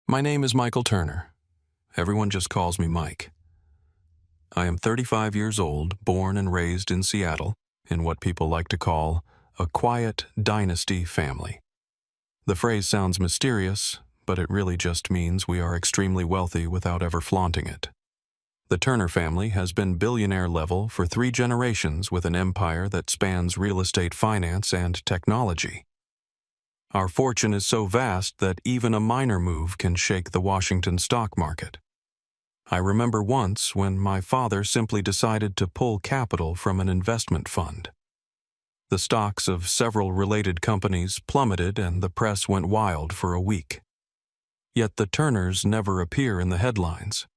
My name is Michael Turner. Everyone just calls me Mike. I am 35 years old, born and raised in Seattle, in what people like to call a quiet dynasty family. The phrase sounds mysterious, but it really just means we are extremely wealthy without ever flaunting it. The Turner family has been billionaire level for 3 generations with an empire that spans real estate finance and technology. Our fortune is so vast that even a minor move can shake the Washington stock market. I remember once when my father simply decided to pull capital from an investment fund. The stocks of several related companies plummeted and the press went wild for a week. Yet the Turners never appear in the headlines.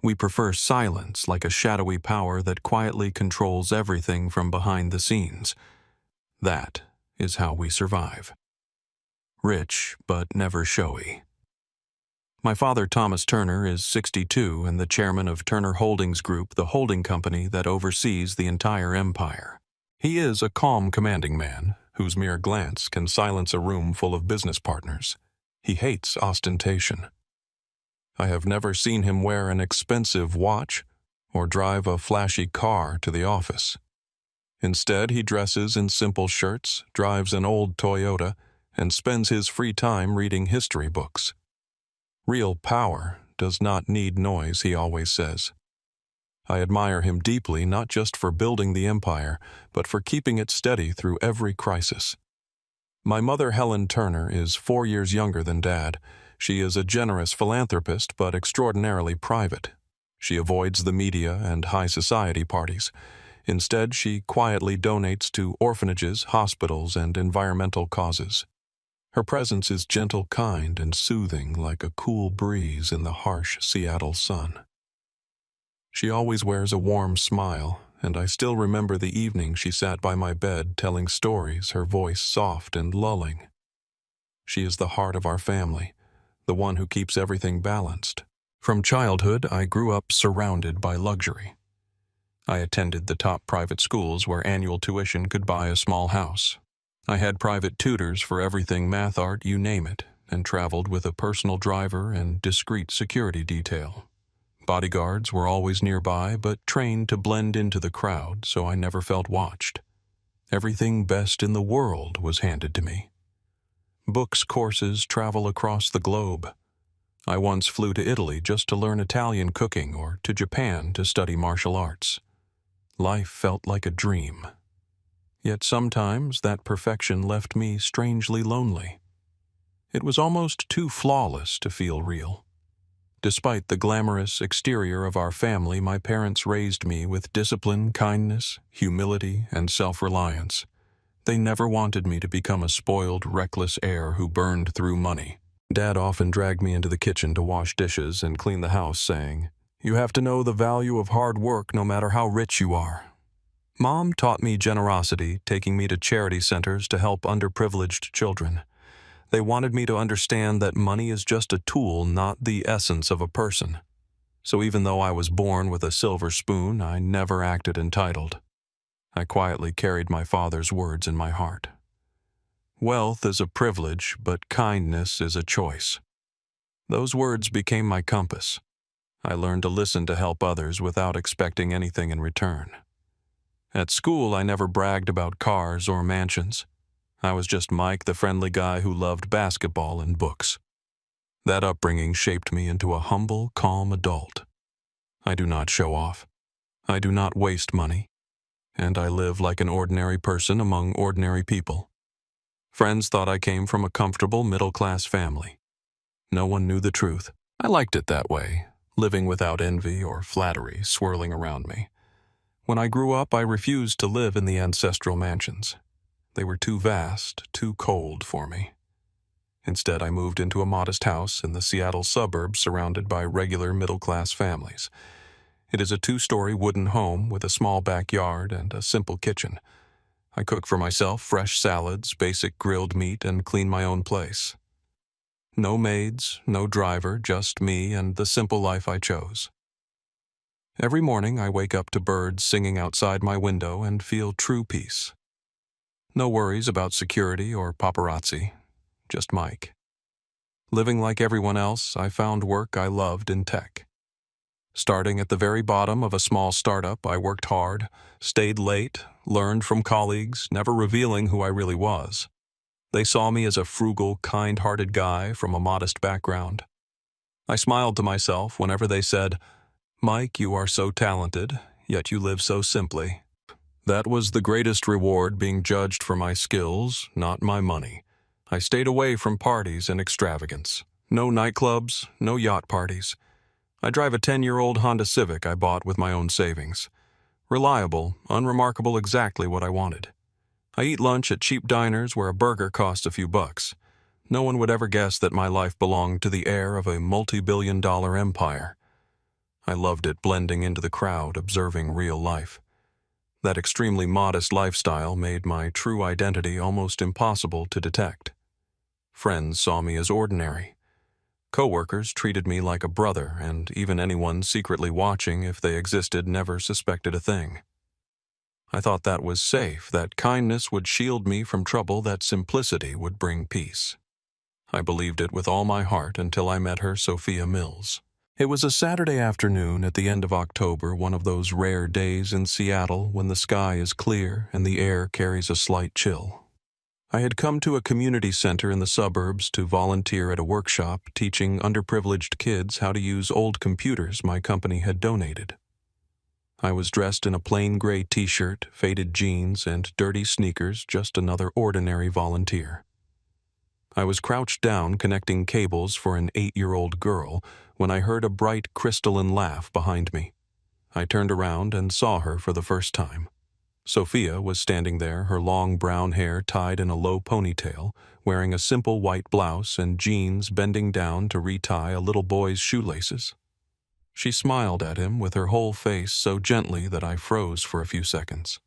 We prefer silence like a shadowy power that quietly controls everything from behind the scenes. That is how we survive. Rich, but never showy. My father, Thomas Turner, is 62 and the chairman of Turner Holdings Group, the holding company that oversees the entire empire. He is a calm, commanding man whose mere glance can silence a room full of business partners. He hates ostentation. I have never seen him wear an expensive watch or drive a flashy car to the office. Instead, he dresses in simple shirts, drives an old Toyota, and spends his free time reading history books. Real power does not need noise, he always says. I admire him deeply, not just for building the empire, but for keeping it steady through every crisis. My mother, Helen Turner, is 4 years younger than Dad. She is a generous philanthropist, but extraordinarily private. She avoids the media and high society parties. Instead, she quietly donates to orphanages, hospitals, and environmental causes. Her presence is gentle, kind, and soothing like a cool breeze in the harsh Seattle sun. She always wears a warm smile, and I still remember the evening she sat by my bed telling stories, her voice soft and lulling. She is the heart of our family, the one who keeps everything balanced. From childhood, I grew up surrounded by luxury. I attended the top private schools where annual tuition could buy a small house. I had private tutors for everything math, art, you name it, and traveled with a personal driver and discreet security detail. Bodyguards were always nearby, but trained to blend into the crowd, so I never felt watched. Everything best in the world was handed to me. Books, courses, travel across the globe. I once flew to Italy just to learn Italian cooking or to Japan to study martial arts. Life felt like a dream. Yet sometimes that perfection left me strangely lonely. It was almost too flawless to feel real. Despite the glamorous exterior of our family, my parents raised me with discipline, kindness, humility, and self-reliance. They never wanted me to become a spoiled, reckless heir who burned through money. Dad often dragged me into the kitchen to wash dishes and clean the house, saying, "You have to know the value of hard work no matter how rich you are." Mom taught me generosity, taking me to charity centers to help underprivileged children. They wanted me to understand that money is just a tool, not the essence of a person. So even though I was born with a silver spoon, I never acted entitled. I quietly carried my father's words in my heart. Wealth is a privilege, but kindness is a choice. Those words became my compass. I learned to listen to help others without expecting anything in return. At school, I never bragged about cars or mansions. I was just Mike, the friendly guy who loved basketball and books. That upbringing shaped me into a humble, calm adult. I do not show off. I do not waste money. And I live like an ordinary person among ordinary people. Friends thought I came from a comfortable middle-class family. No one knew the truth. I liked it that way, living without envy or flattery swirling around me. When I grew up, I refused to live in the ancestral mansions. They were too vast, too cold for me. Instead, I moved into a modest house in the Seattle suburbs surrounded by regular middle-class families. It is a 2-story wooden home with a small backyard and a simple kitchen. I cook for myself fresh salads, basic grilled meat, and clean my own place. No maids, no driver, just me and the simple life I chose. Every morning, I wake up to birds singing outside my window and feel true peace. No worries about security or paparazzi, just Mike. Living like everyone else, I found work I loved in tech. Starting at the very bottom of a small startup, I worked hard, stayed late, learned from colleagues, never revealing who I really was. They saw me as a frugal, kind-hearted guy from a modest background. I smiled to myself whenever they said, "Mike, you are so talented, yet you live so simply." That was the greatest reward, being judged for my skills, not my money. I stayed away from parties and extravagance. No nightclubs, no yacht parties. I drive a 10-year-old Honda Civic I bought with my own savings. Reliable, unremarkable, exactly what I wanted. I eat lunch at cheap diners where a burger costs a few bucks. No one would ever guess that my life belonged to the heir of a multi-billion-dollar empire. I loved it, blending into the crowd, observing real life. That extremely modest lifestyle made my true identity almost impossible to detect. Friends saw me as ordinary. Coworkers treated me like a brother, and even anyone secretly watching, if they existed, never suspected a thing. I thought that was safe, that kindness would shield me from trouble, that simplicity would bring peace. I believed it with all my heart until I met her, Sophia Mills. It was a Saturday afternoon at the end of October, one of those rare days in Seattle when the sky is clear and the air carries a slight chill. I had come to a community center in the suburbs to volunteer at a workshop teaching underprivileged kids how to use old computers my company had donated. I was dressed in a plain gray t-shirt, faded jeans, and dirty sneakers, just another ordinary volunteer. I was crouched down connecting cables for an 8-year-old girl when I heard a bright crystalline laugh behind me. I turned around and saw her for the first time. Sophia was standing there, her long brown hair tied in a low ponytail, wearing a simple white blouse and jeans, bending down to retie a little boy's shoelaces. She smiled at him with her whole face so gently that I froze for a few seconds.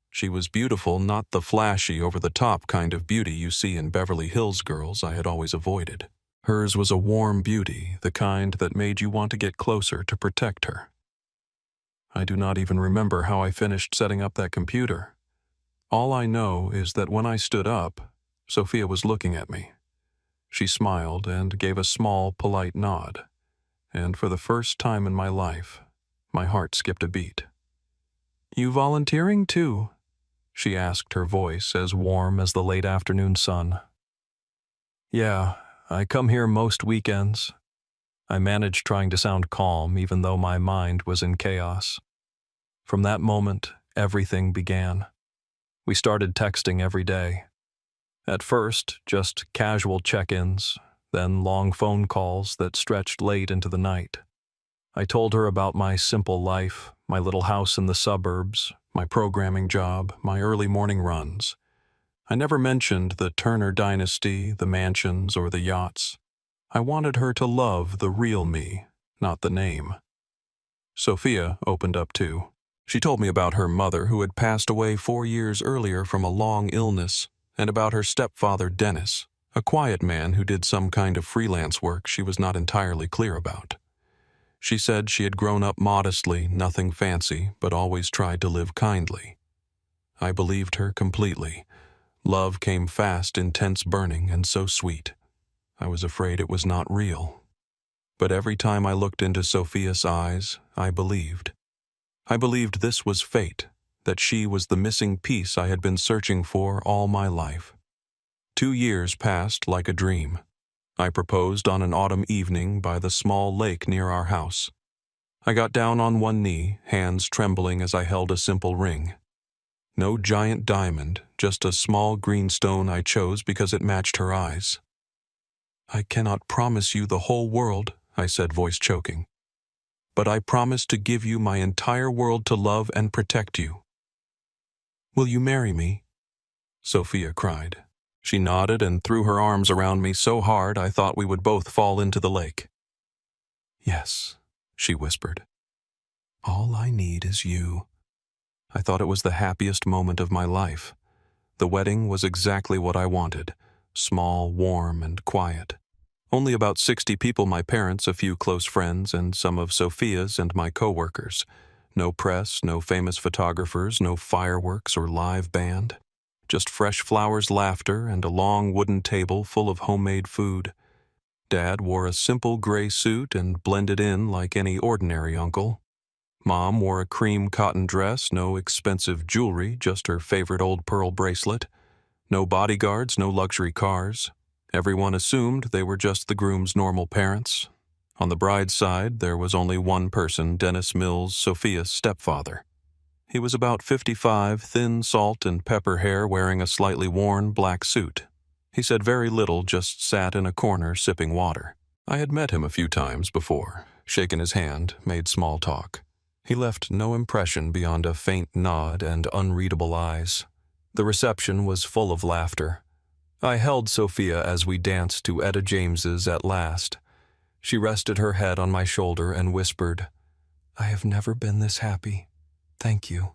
She was beautiful, not the flashy, over-the-top kind of beauty you see in Beverly Hills girls I had always avoided. Hers was a warm beauty, the kind that made you want to get closer to protect her. I do not even remember how I finished setting up that computer. All I know is that when I stood up, Sophia was looking at me. She smiled and gave a small, polite nod, and for the first time in my life, my heart skipped a beat. "You volunteering too?" she asked, her voice as warm as the late afternoon sun. "Yeah, I come here most weekends." I managed trying to sound calm even though my mind was in chaos. From that moment, everything began. We started texting every day. At first, just casual check-ins, then long phone calls that stretched late into the night. I told her about my simple life, my little house in the suburbs, my programming job, my early morning runs. I never mentioned the Turner dynasty, the mansions, or the yachts. I wanted her to love the real me, not the name. Sophia opened up too. She told me about her mother, who had passed away 4 years earlier from a long illness, and about her stepfather, Dennis, a quiet man who did some kind of freelance work she was not entirely clear about. She said she had grown up modestly, nothing fancy, but always tried to live kindly. I believed her completely. Love came fast, intense, burning, and so sweet. I was afraid it was not real. But every time I looked into Sophia's eyes, I believed. I believed this was fate, that she was the missing piece I had been searching for all my life. 2 years passed like a dream. I proposed on an autumn evening by the small lake near our house. I got down on one knee, hands trembling as I held a simple ring. No giant diamond, just a small green stone I chose because it matched her eyes. "I cannot promise you the whole world," I said, voice choking. "But I promise to give you my entire world to love and protect you. Will you marry me?" Sophia cried. She nodded and threw her arms around me so hard I thought we would both fall into the lake. "Yes," she whispered. "All I need is you." I thought it was the happiest moment of my life. The wedding was exactly what I wanted, small, warm, and quiet. Only about 60 people, my parents, a few close friends, and some of Sophia's and my co-workers. No press, no famous photographers, no fireworks or live band. Just fresh flowers, laughter, and a long wooden table full of homemade food. Dad wore a simple gray suit and blended in like any ordinary uncle. Mom wore a cream cotton dress, no expensive jewelry, just her favorite old pearl bracelet. No bodyguards, no luxury cars. Everyone assumed they were just the groom's normal parents. On the bride's side, there was only one person, Dennis Mills, Sophia's stepfather. He was about 55, thin salt and pepper hair, wearing a slightly worn black suit. He said very little, just sat in a corner sipping water. I had met him a few times before, shaken his hand, made small talk. He left no impression beyond a faint nod and unreadable eyes. The reception was full of laughter. I held Sophia as we danced to Etta James's At Last. She rested her head on my shoulder and whispered, "I have never been this happy. Thank you."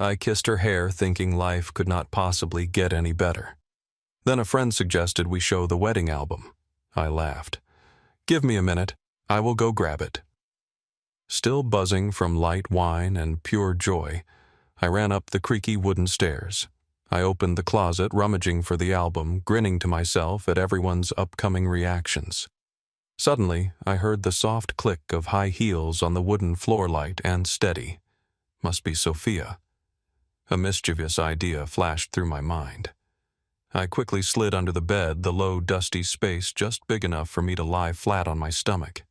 I kissed her hair, thinking life could not possibly get any better. Then a friend suggested we show the wedding album. I laughed. "Give me a minute. I will go grab it." Still buzzing from light wine and pure joy, I ran up the creaky wooden stairs. I opened the closet, rummaging for the album, grinning to myself at everyone's upcoming reactions. Suddenly, I heard the soft click of high heels on the wooden floor light and steady. Must be Sophia. A mischievous idea flashed through my mind. I quickly slid under the bed, the low, dusty space just big enough for me to lie flat on my stomach.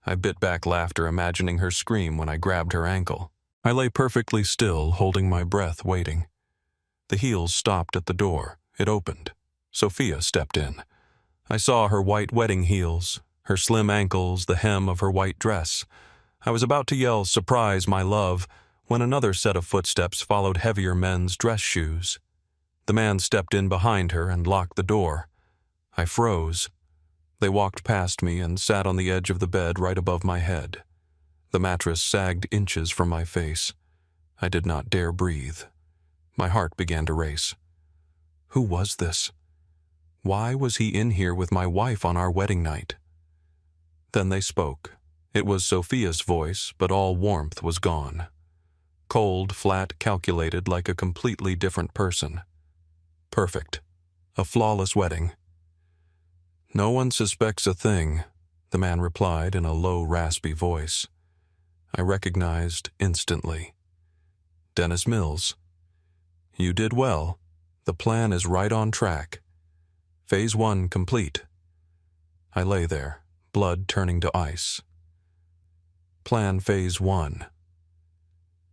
I bit back laughter, imagining her scream when I grabbed her ankle. I lay perfectly still, holding my breath, waiting. The heels stopped at the door. It opened. Sophia stepped in. I saw her white wedding heels, her slim ankles, the hem of her white dress. I was about to yell, "Surprise, my love," when another set of footsteps followed, heavier men's dress shoes. The man stepped in behind her and locked the door. I froze. They walked past me and sat on the edge of the bed right above my head. The mattress sagged inches from my face. I did not dare breathe. My heart began to race. Who was this? Why was he in here with my wife on our wedding night? Then they spoke. It was Sophia's voice, but all warmth was gone. Cold, flat, calculated, like a completely different person. Perfect. A flawless wedding. "No one suspects a thing," the man replied in a low, raspy voice. I recognized instantly. "Dennis Mills. You did well. The plan is right on track. Phase 1 complete." I lay there, blood turning to ice. Plan Phase 1.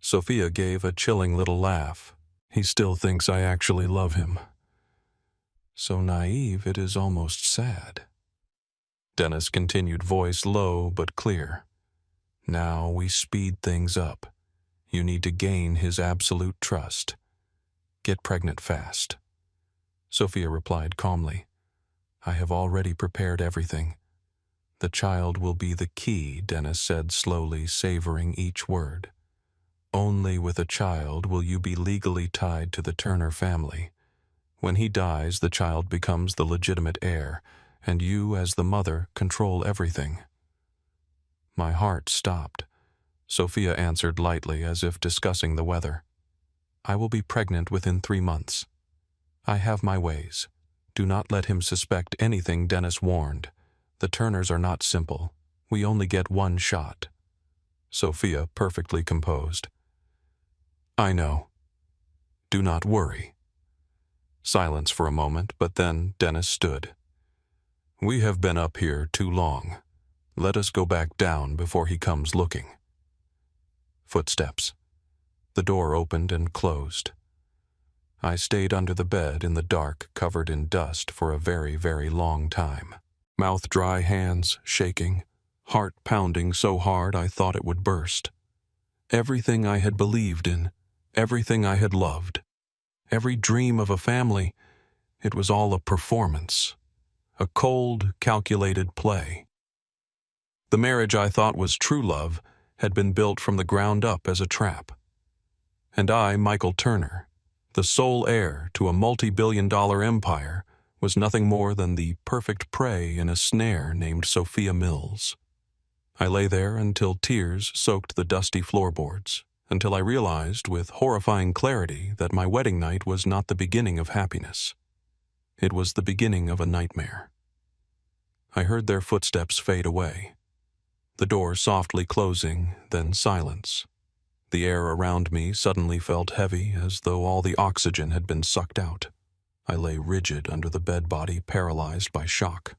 Sophia gave a chilling little laugh. "He still thinks I actually love him. So naive it is almost sad." Dennis continued, voice low but clear. "Now we speed things up. You need to gain his absolute trust. Get pregnant fast." Sophia replied calmly, "I have already prepared everything. The child will be the key," Dennis said slowly, savoring each word. "Only with a child will you be legally tied to the Turner family. When he dies, the child becomes the legitimate heir, and you, as the mother, control everything." My heart stopped. Sophia answered lightly, as if discussing the weather. "I will be pregnant within 3 months. I have my ways. Do not let him suspect anything," Dennis warned. "The Turners are not simple. We only get one shot." Sophia, perfectly composed. "I know. Do not worry." Silence for a moment, but then Dennis stood. "We have been up here too long. Let us go back down before he comes looking." Footsteps. The door opened and closed. I stayed under the bed in the dark, covered in dust, for a very, very long time. Mouth dry, hands shaking, heart pounding so hard I thought it would burst. Everything I had believed in, everything I had loved, every dream of a family, it was all a performance, a cold, calculated play. The marriage I thought was true love had been built from the ground up as a trap. And I, Michael Turner, the sole heir to a multi-billion-dollar empire, was nothing more than the perfect prey in a snare named Sophia Mills. I lay there until tears soaked the dusty floorboards, until I realized with horrifying clarity that my wedding night was not the beginning of happiness. It was the beginning of a nightmare. I heard their footsteps fade away. The door softly closing, then silence. The air around me suddenly felt heavy, as though all the oxygen had been sucked out. I lay rigid under the bed body, paralyzed by shock.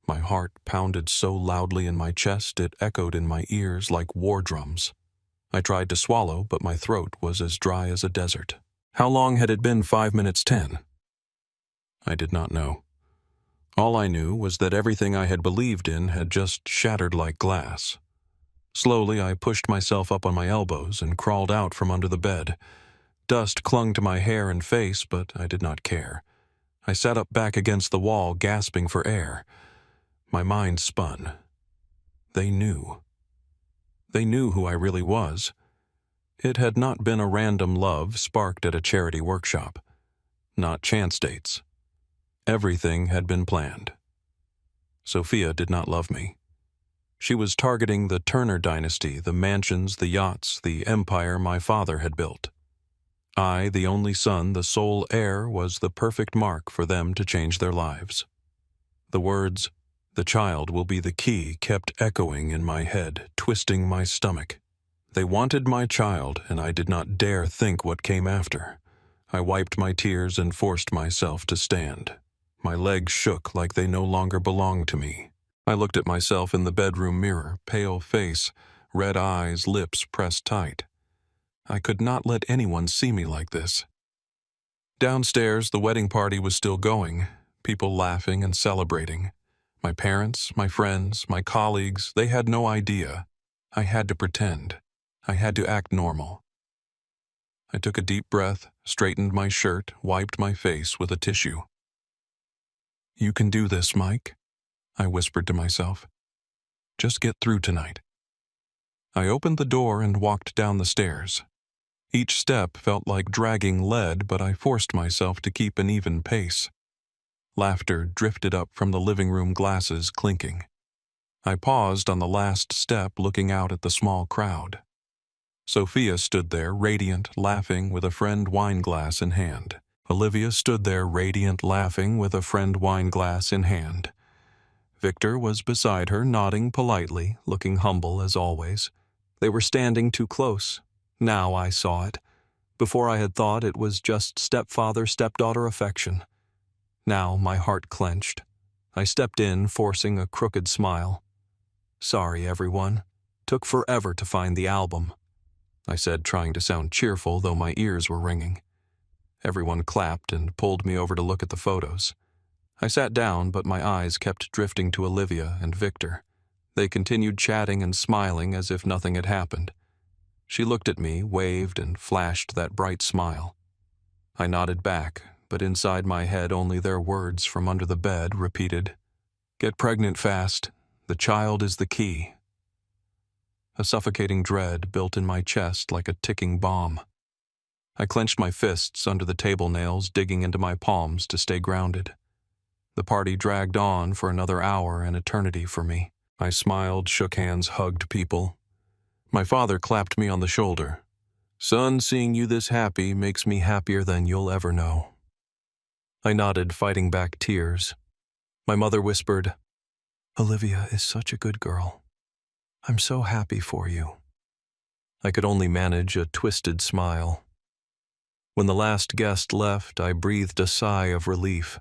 My heart pounded so loudly in my chest it echoed in my ears like war drums. I tried to swallow, but my throat was as dry as a desert. How long had it been 5 minutes 10? I did not know. All I knew was that everything I had believed in had just shattered like glass. Slowly, I pushed myself up on my elbows and crawled out from under the bed. Dust clung to my hair and face, but I did not care. I sat up back against the wall, gasping for air. My mind spun. They knew. They knew who I really was. It had not been a random love sparked at a charity workshop. Not chance dates. Everything had been planned. Sophia did not love me. She was targeting the Turner dynasty, the mansions, the yachts, the empire my father had built. I, the only son, the sole heir, was the perfect mark for them to change their lives. The words, "The child will be the key," kept echoing in my head, twisting my stomach. They wanted my child, and I did not dare think what came after. I wiped my tears and forced myself to stand. My legs shook like they no longer belonged to me. I looked at myself in the bedroom mirror, pale face, red eyes, lips pressed tight. I could not let anyone see me like this. Downstairs, the wedding party was still going, people laughing and celebrating. My parents, my friends, my colleagues, they had no idea. I had to pretend. I had to act normal. I took a deep breath, straightened my shirt, wiped my face with a tissue. "You can do this, Mike," I whispered to myself. "Just get through tonight." I opened the door and walked down the stairs. Each step felt like dragging lead, but I forced myself to keep an even pace. Laughter drifted up from the living room glasses, clinking. I paused on the last step, looking out at the small crowd. Sophia stood there, radiant, laughing, with a friend wine glass in hand. Olivia stood there, radiant, laughing, with a friend wine glass in hand. Victor was beside her, nodding politely, looking humble as always. They were standing too close. Now I saw it. Before I had thought it was just stepfather-stepdaughter affection. Now my heart clenched. I stepped in, forcing a crooked smile. "Sorry, everyone. Took forever to find the album," I said, trying to sound cheerful, though my ears were ringing. Everyone clapped and pulled me over to look at the photos. I sat down, but my eyes kept drifting to Olivia and Victor. They continued chatting and smiling as if nothing had happened. She looked at me, waved, and flashed that bright smile. I nodded back, but inside my head only their words from under the bed repeated, "Get pregnant fast. The child is the key." A suffocating dread built in my chest like a ticking bomb. I clenched my fists under the table nails, digging into my palms to stay grounded. The party dragged on for another hour, an eternity for me. I smiled, shook hands, hugged people. My father clapped me on the shoulder. "Son, seeing you this happy makes me happier than you'll ever know." I nodded, fighting back tears. My mother whispered, "Olivia is such a good girl. I'm so happy for you." I could only manage a twisted smile. When the last guest left, I breathed a sigh of relief.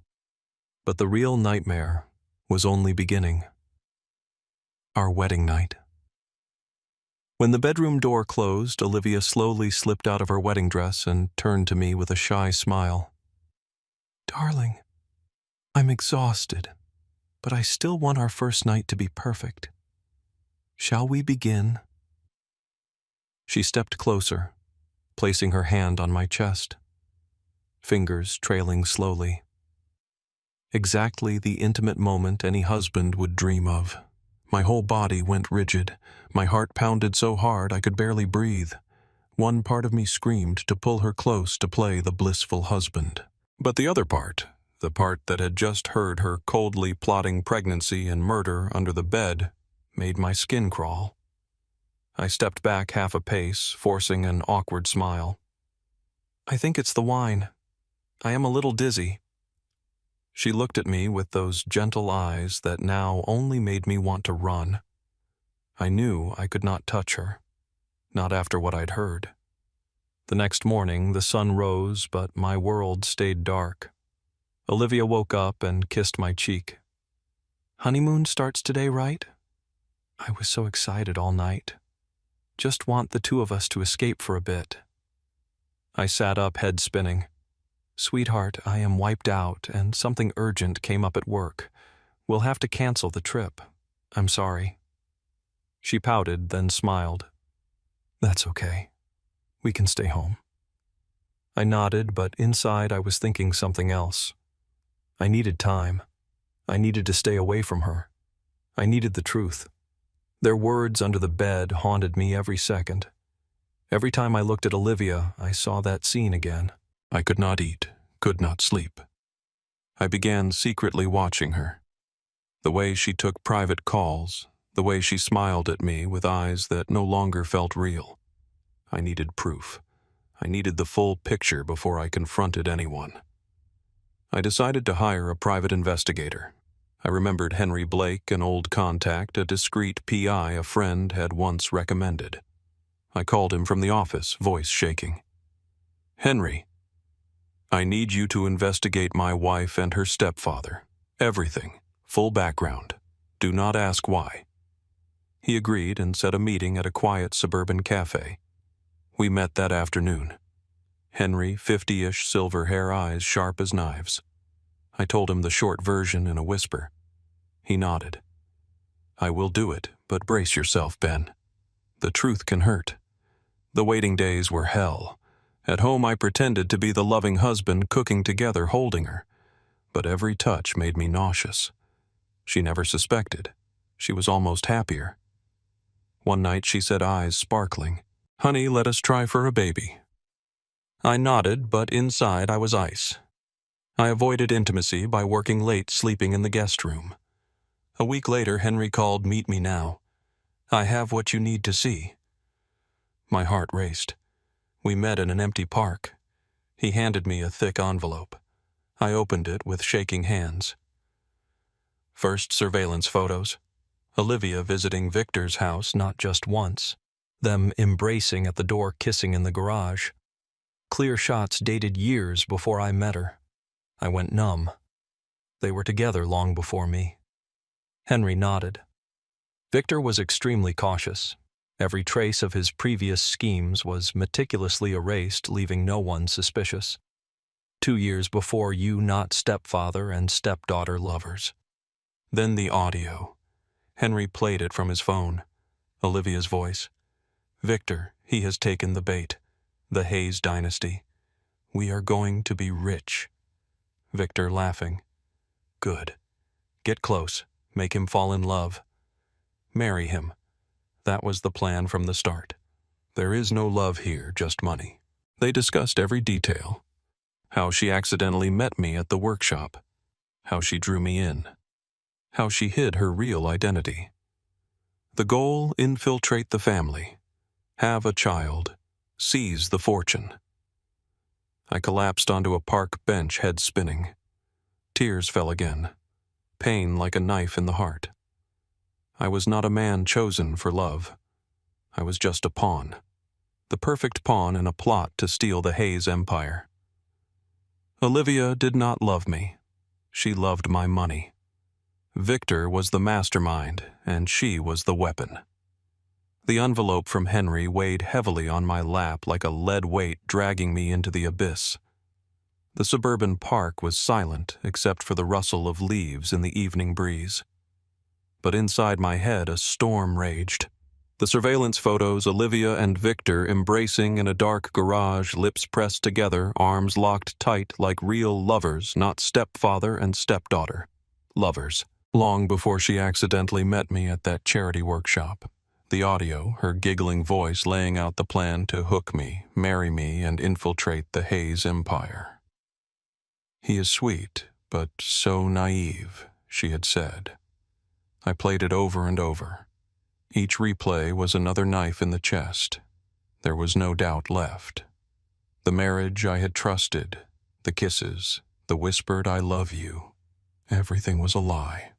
But the real nightmare was only beginning. Our wedding night. When the bedroom door closed, Olivia slowly slipped out of her wedding dress and turned to me with a shy smile. "Darling, I'm exhausted, but I still want our first night to be perfect. Shall we begin?" She stepped closer, placing her hand on my chest, fingers trailing slowly. Exactly the intimate moment any husband would dream of. My whole body went rigid. My heart pounded so hard I could barely breathe. One part of me screamed to pull her close to play the blissful husband. But the other part, the part that had just heard her coldly plotting pregnancy and murder under the bed, made my skin crawl. I stepped back half a pace, forcing an awkward smile. "I think it's the wine. I am a little dizzy." She looked at me with those gentle eyes that now only made me want to run. I knew I could not touch her, not after what I'd heard. The next morning, the sun rose, but my world stayed dark. Olivia woke up and kissed my cheek. "Honeymoon starts today, right?" I was so excited all night. Just want the two of us to escape for a bit. I sat up, head spinning. "Sweetheart, I am wiped out, and something urgent came up at work. We'll have to cancel the trip. I'm sorry." She pouted, then smiled. "That's okay. We can stay home." I nodded, but inside I was thinking something else. I needed time. I needed to stay away from her. I needed the truth. Their words under the bed haunted me every second. Every time I looked at Olivia, I saw that scene again. I could not eat, could not sleep. I began secretly watching her. The way she took private calls, the way she smiled at me with eyes that no longer felt real. I needed proof. I needed the full picture before I confronted anyone. I decided to hire a private investigator. I remembered Henry Blake, an old contact, a discreet PI a friend had once recommended. I called him from the office, voice shaking. "Henry, I need you to investigate my wife and her stepfather. Everything, full background. Do not ask why." He agreed and set a meeting at a quiet suburban cafe. We met that afternoon. Henry, 50-ish, silver hair, eyes sharp as knives. I told him the short version in a whisper. He nodded. "I will do it, but brace yourself, Ben. The truth can hurt." The waiting days were hell. At home I pretended to be the loving husband cooking together, holding her. But every touch made me nauseous. She never suspected. She was almost happier. One night she said, eyes sparkling, "Honey, let us try for a baby." I nodded, but inside I was ice. I avoided intimacy by working late, sleeping in the guest room. A week later, Henry called, "Meet me now. I have what you need to see." My heart raced. We met in an empty park. He handed me a thick envelope. I opened it with shaking hands. First, surveillance photos. Olivia visiting Victor's house not just once. Them embracing at the door, kissing in the garage. Clear shots dated years before I met her. I went numb. They were together long before me. Henry nodded. Victor was extremely cautious. Every trace of his previous schemes was meticulously erased, leaving no one suspicious. 2 years before, you not stepfather and stepdaughter lovers. Then the audio. Henry played it from his phone. Olivia's voice. "Victor, he has taken the bait. The Hayes dynasty. We are going to be rich." Victor laughing. "Good. Get close. Make him fall in love. Marry him." That was the plan from the start. There is no love here, just money. They discussed every detail. How she accidentally met me at the workshop. How she drew me in. How she hid her real identity. The goal, infiltrate the family. Have a child. Seize the fortune. I collapsed onto a park bench, head spinning. Tears fell again. Pain like a knife in the heart. I was not a man chosen for love. I was just a pawn. The perfect pawn in a plot to steal the Hayes empire. Olivia did not love me. She loved my money. Victor was the mastermind, and she was the weapon. The envelope from Henry weighed heavily on my lap like a lead weight dragging me into the abyss. The suburban park was silent except for the rustle of leaves in the evening breeze. But inside my head a storm raged. The surveillance photos, Olivia and Victor embracing in a dark garage, lips pressed together, arms locked tight like real lovers, not stepfather and stepdaughter. Lovers. Long before she accidentally met me at that charity workshop. The audio, her giggling voice laying out the plan to hook me, marry me, and infiltrate the Hayes empire. "He is sweet, but so naive," she had said. I played it over and over. Each replay was another knife in the chest. There was no doubt left. The marriage I had trusted, the kisses, the whispered "I love you," Everything was a lie.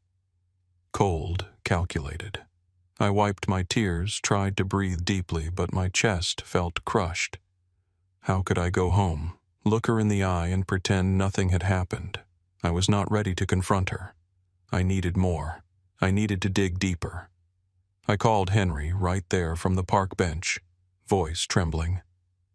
Cold, calculated. I wiped my tears, tried to breathe deeply, but my chest felt crushed. How could I go home, look her in the eye, and pretend nothing had happened? I was not ready to confront her. I needed more. I needed to dig deeper. I called Henry right there from the park bench, voice trembling.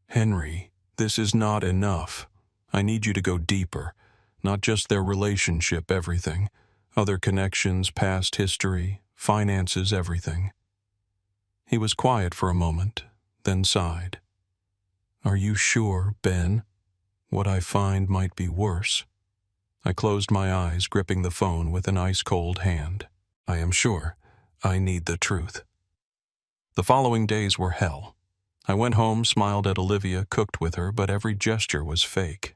"Henry, this is not enough. I need you to go deeper, not just their relationship, everything. Other connections, past history, finances, everything." He was quiet for a moment, then sighed. "Are you sure, Ben? What I find might be worse." I closed my eyes, gripping the phone with an ice-cold hand. "I am sure. I need the truth." The following days were hell. I went home, smiled at Olivia, cooked with her, but every gesture was fake.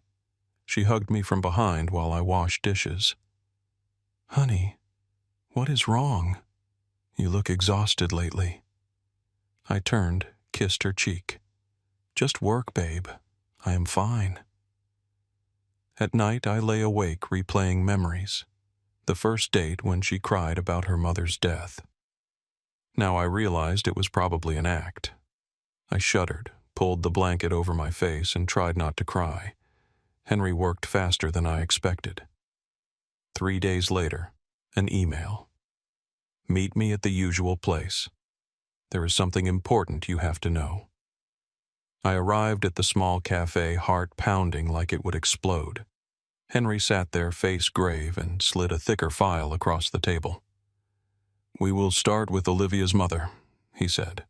She hugged me from behind while I washed dishes. "Honey, what is wrong? You look exhausted lately." I turned, kissed her cheek. "Just work, babe. I am fine." At night, I lay awake replaying memories. The first date when she cried about her mother's death. Now I realized it was probably an act. I shuddered, pulled the blanket over my face, and tried not to cry. Henry worked faster than I expected. 3 days later, an email. "Meet me at the usual place. There is something important you have to know." I arrived at the small cafe, heart pounding like it would explode. Henry sat there, face grave, and slid a thicker file across the table. "We will start with Olivia's mother," he said.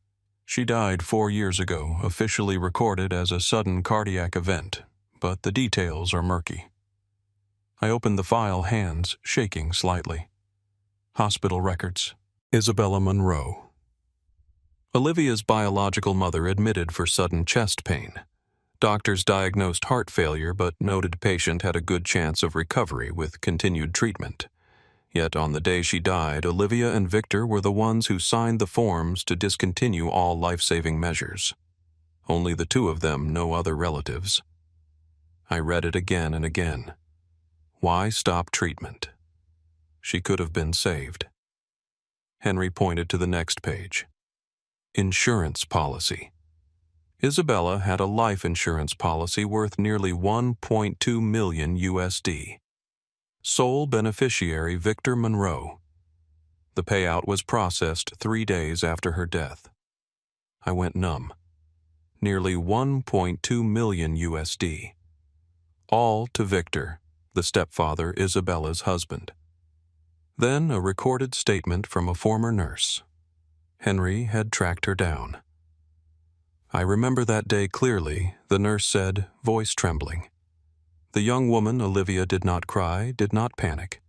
"She died 4 years ago, officially recorded as a sudden cardiac event, but the details are murky." I opened the file, hands shaking slightly. Hospital records. Isabella Monroe. Olivia's biological mother admitted for sudden chest pain. Doctors diagnosed heart failure, but noted patient had a good chance of recovery with continued treatment. Yet on the day she died, Olivia and Victor were the ones who signed the forms to discontinue all life-saving measures. Only the two of them, no other relatives. I read it again and again. Why stop treatment? She could have been saved. Henry pointed to the next page. Insurance policy. Isabella had a life insurance policy worth nearly $1.2 million USD. Sole beneficiary Victor Monroe. The payout was processed 3 days after her death. I went numb. Nearly $1.2 million USD. All to Victor, the stepfather, Isabella's husband. Then a recorded statement from a former nurse. Henry had tracked her down. I remember that day clearly, the nurse said, voice trembling. The young woman, Olivia, did not cry, did not panic.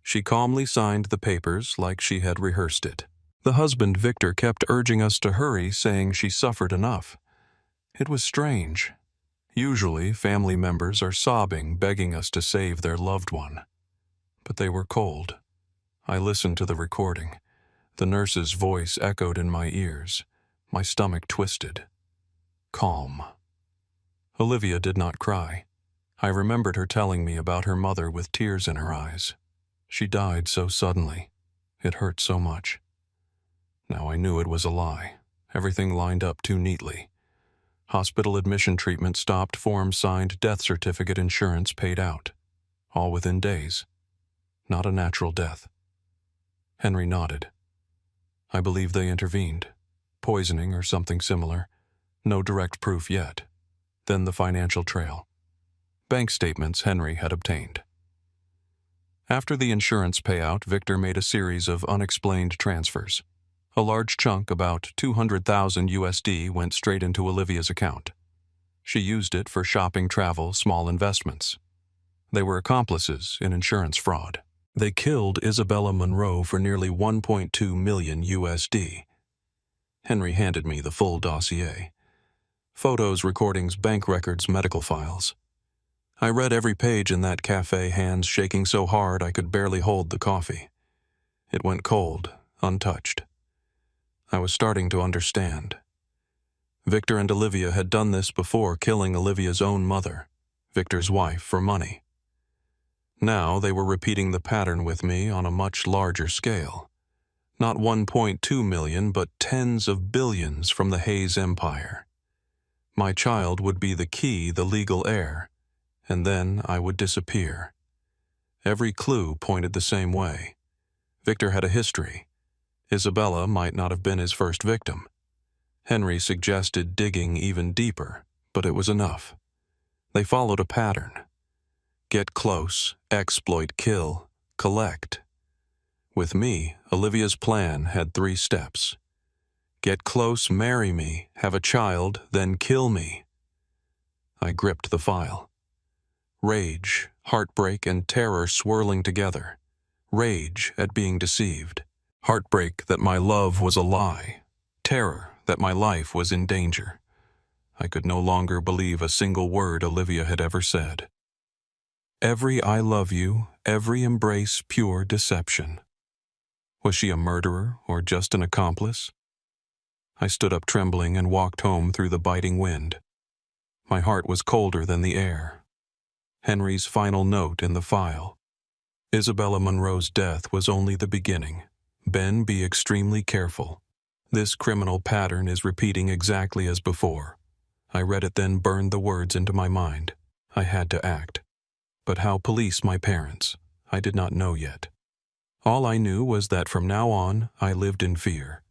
She calmly signed the papers like she had rehearsed it. The husband, Victor, kept urging us to hurry, saying she suffered enough. It was strange. Usually, family members are sobbing, begging us to save their loved one. But they were cold. I listened to the recording. The nurse's voice echoed in my ears. My stomach twisted. Calm. Olivia did not cry. I remembered her telling me about her mother with tears in her eyes. She died so suddenly. It hurt so much. Now I knew it was a lie. Everything lined up too neatly. Hospital admission treatment stopped, form signed, death certificate, insurance paid out. All within days. Not a natural death. Henry nodded. I believe they intervened. Poisoning or something similar. No direct proof yet. Then the financial trail. Bank statements Henry had obtained. After the insurance payout, Victor made a series of unexplained transfers. A large chunk, about $200,000 USD, went straight into Olivia's account. She used it for shopping, travel, small investments. They were accomplices in insurance fraud. They killed Isabella Monroe for nearly $1.2 million USD. Henry handed me the full dossier. Photos, recordings, bank records, medical files. I read every page in that cafe, hands shaking so hard I could barely hold the coffee. It went cold, untouched. I was starting to understand. Victor and Olivia had done this before, killing Olivia's own mother, Victor's wife, for money. Now they were repeating the pattern with me on a much larger scale. Not 1.2 million, but tens of billions from the Hayes Empire. My child would be the key, the legal heir, and then I would disappear. Every clue pointed the same way. Victor had a history. Isabella might not have been his first victim. Henry suggested digging even deeper, but it was enough. They followed a pattern. Get close, exploit, kill, collect. With me, Olivia's plan had 3 steps. Get close, marry me, have a child, then kill me. I gripped the file. Rage, heartbreak, and terror swirling together. Rage at being deceived. Heartbreak that my love was a lie. Terror that my life was in danger. I could no longer believe a single word Olivia had ever said. Every I love you, every embrace pure deception. Was she a murderer or just an accomplice? I stood up trembling and walked home through the biting wind. My heart was colder than the air. Henry's final note in the file. Isabella Monroe's death was only the beginning. Ben, be extremely careful. This criminal pattern is repeating exactly as before. I read it, then burned the words into my mind. I had to act. But how police my parents? I did not know yet. All I knew was that from now on, I lived in fear.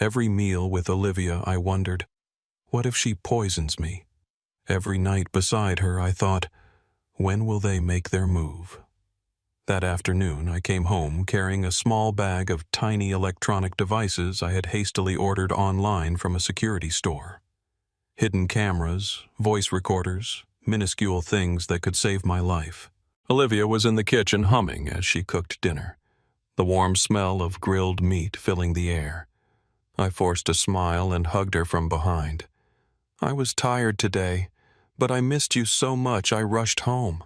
Every meal with Olivia, I wondered, what if she poisons me? Every night beside her, I thought, when will they make their move? That afternoon, I came home carrying a small bag of tiny electronic devices I had hastily ordered online from a security store. Hidden cameras, voice recorders, minuscule things that could save my life. Olivia was in the kitchen humming as she cooked dinner, the warm smell of grilled meat filling the air. I forced a smile and hugged her from behind. I was tired today, but I missed you so much I rushed home.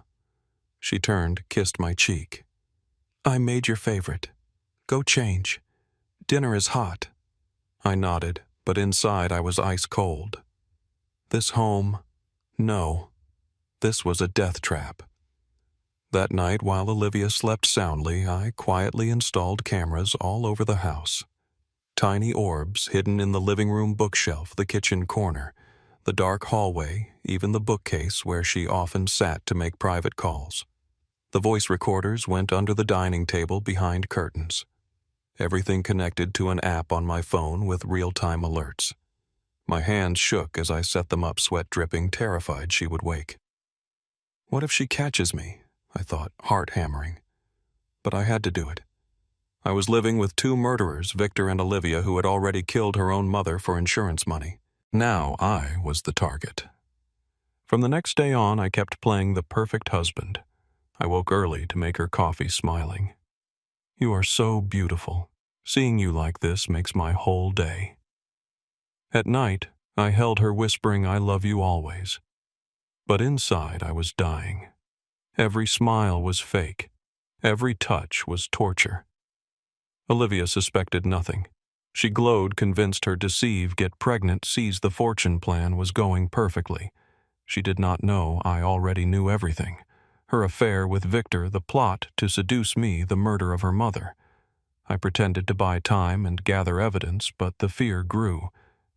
She turned, kissed my cheek. I made your favorite. Go change. Dinner is hot. I nodded, but inside I was ice cold. This home, no. This was a death trap. That night, while Olivia slept soundly, I quietly installed cameras all over the house. Tiny orbs hidden in the living room bookshelf, the kitchen corner, the dark hallway, even the bookcase where she often sat to make private calls. The voice recorders went under the dining table behind curtains. Everything connected to an app on my phone with real-time alerts. My hands shook as I set them up, sweat dripping, terrified she would wake. What if she catches me? I thought, heart hammering. But I had to do it. I was living with 2 murderers, Victor and Olivia, who had already killed her own mother for insurance money. Now I was the target. From the next day on, I kept playing the perfect husband. I woke early to make her coffee, smiling. You are so beautiful. Seeing you like this makes my whole day. At night, I held her, whispering, I love you always. But inside I was dying. Every smile was fake. Every touch was torture. Olivia suspected nothing. She glowed, convinced her deceive, get pregnant, seize the fortune plan was going perfectly. She did not know I already knew everything. Her affair with Victor, the plot to seduce me, the murder of her mother. I pretended to buy time and gather evidence, but the fear grew.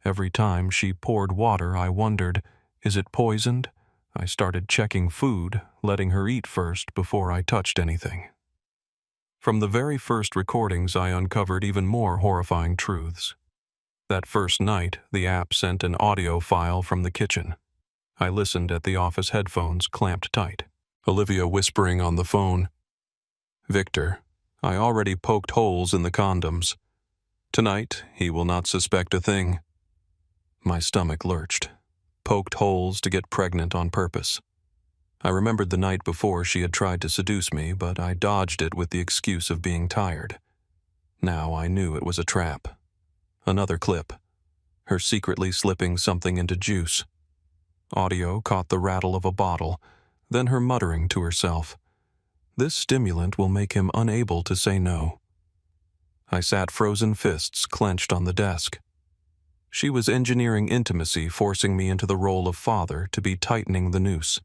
Every time she poured water, I wondered, is it poisoned? I started checking food, letting her eat first before I touched anything. From the very first recordings, I uncovered even more horrifying truths. That first night, the app sent an audio file from the kitchen. I listened at the office headphones clamped tight. Olivia whispering on the phone, Victor, I already poked holes in the condoms. Tonight, he will not suspect a thing. My stomach lurched. Poked holes to get pregnant on purpose. I remembered the night before she had tried to seduce me, but I dodged it with the excuse of being tired. Now I knew it was a trap. Another clip. Her secretly slipping something into juice. Audio caught the rattle of a bottle, then her muttering to herself, this stimulant will make him unable to say no. I sat frozen fists clenched on the desk. She was engineering intimacy, forcing me into the role of father to be tightening the noose.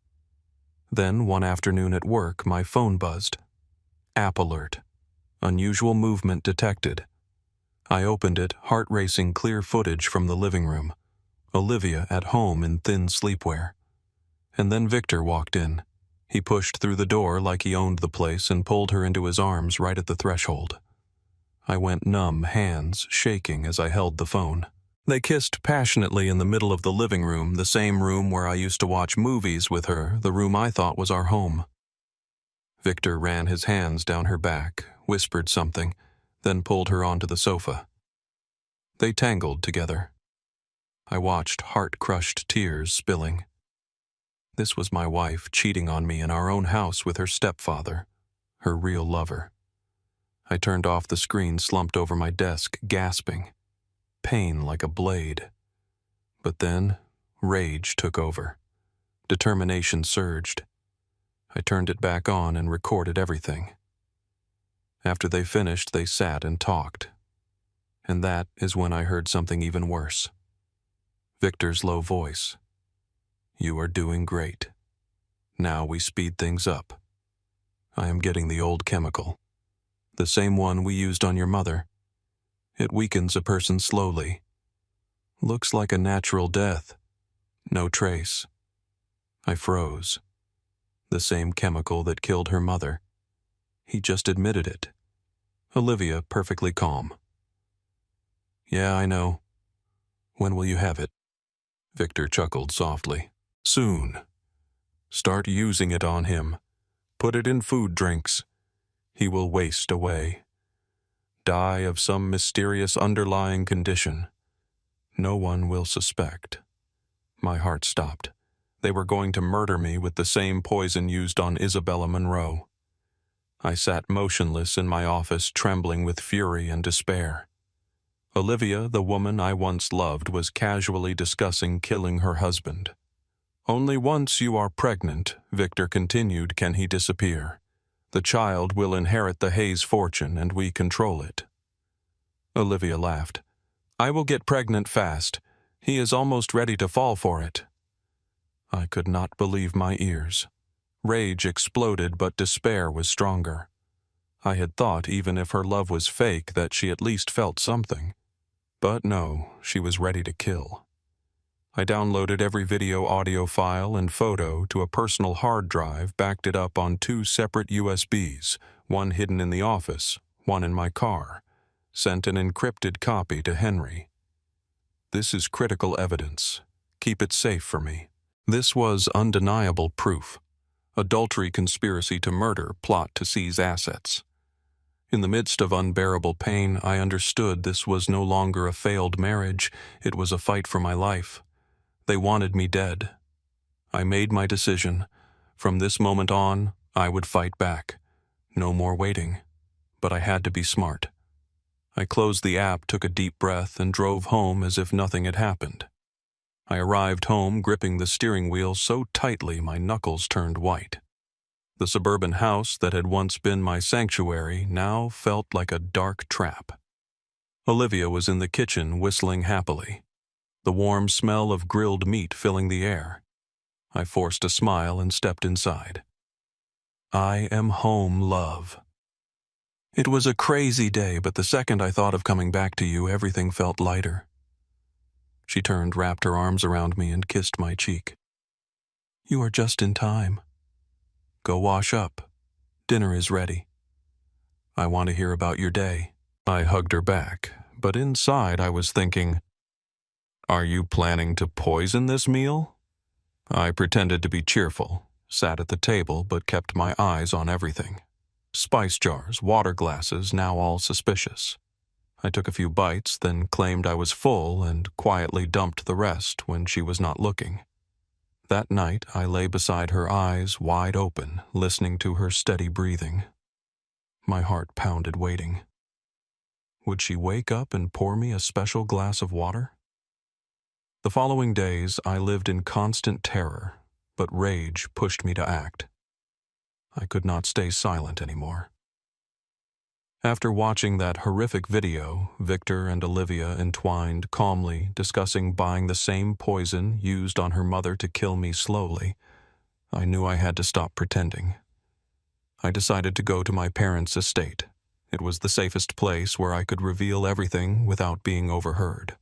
Then, one afternoon at work, my phone buzzed. App alert. Unusual movement detected. I opened it, heart-racing clear footage from the living room. Olivia at home in thin sleepwear. And then Victor walked in. He pushed through the door like he owned the place and pulled her into his arms right at the threshold. I went numb, hands shaking as I held the phone. They kissed passionately in the middle of the living room, the same room where I used to watch movies with her, the room I thought was our home. Victor ran his hands down her back, whispered something, then pulled her onto the sofa. They tangled together. I watched heart-crushed tears spilling. This was my wife cheating on me in our own house with her stepfather, her real lover. I turned off the screen, slumped over my desk, gasping. Pain like a blade. But then, rage took over. Determination surged. I turned it back on and recorded everything. After they finished, they sat and talked. And that is when I heard something even worse. Victor's low voice. You are doing great. Now we speed things up. I am getting the old chemical. The same one we used on your mother. It weakens a person slowly. Looks like a natural death. No trace. I froze. The same chemical that killed her mother. He just admitted it. Olivia perfectly calm. Yeah, I know. When will you have it? Victor chuckled softly. Soon. Start using it on him. Put it in food drinks. He will waste away. Die of some mysterious underlying condition. No one will suspect. My heart stopped. They were going to murder me with the same poison used on Isabella Monroe. I sat motionless in my office, trembling with fury and despair. Olivia, the woman I once loved, was casually discussing killing her husband. Only once you are pregnant, Victor continued, can he disappear. The child will inherit the Hayes fortune and we control it. Olivia laughed. I will get pregnant fast. He is almost ready to fall for it. I could not believe my ears. Rage exploded, but despair was stronger. I had thought even if her love was fake that she at least felt something. But no, she was ready to kill. I downloaded every video, audio file, and photo to a personal hard drive, backed it up on 2 separate USBs, one hidden in the office, one in my car, sent an encrypted copy to Henry. This is critical evidence. Keep it safe for me. This was undeniable proof. Adultery, conspiracy to murder, plot to seize assets. In the midst of unbearable pain, I understood this was no longer a failed marriage, it was a fight for my life. They wanted me dead. I made my decision. From this moment on, I would fight back. No more waiting. But I had to be smart. I closed the app, took a deep breath, and drove home as if nothing had happened. I arrived home gripping the steering wheel so tightly my knuckles turned white. The suburban house that had once been my sanctuary now felt like a dark trap. Olivia was in the kitchen whistling happily, the warm smell of grilled meat filling the air. I forced a smile and stepped inside. I am home, love. It was a crazy day, but the second I thought of coming back to you, everything felt lighter. She turned, wrapped her arms around me, and kissed my cheek. You are just in time. Go wash up. Dinner is ready. I want to hear about your day. I hugged her back, but inside I was thinking, are you planning to poison this meal? I pretended to be cheerful, sat at the table, but kept my eyes on everything. Spice jars, water glasses, now all suspicious. I took a few bites, then claimed I was full and quietly dumped the rest when she was not looking. That night, I lay beside her, eyes wide open, listening to her steady breathing. My heart pounded, waiting. Would she wake up and pour me a special glass of water? The following days, I lived in constant terror, but rage pushed me to act. I could not stay silent anymore. After watching that horrific video, Victor and Olivia entwined calmly, discussing buying the same poison used on her mother to kill me slowly, I knew I had to stop pretending. I decided to go to my parents' estate. It was the safest place where I could reveal everything without being overheard.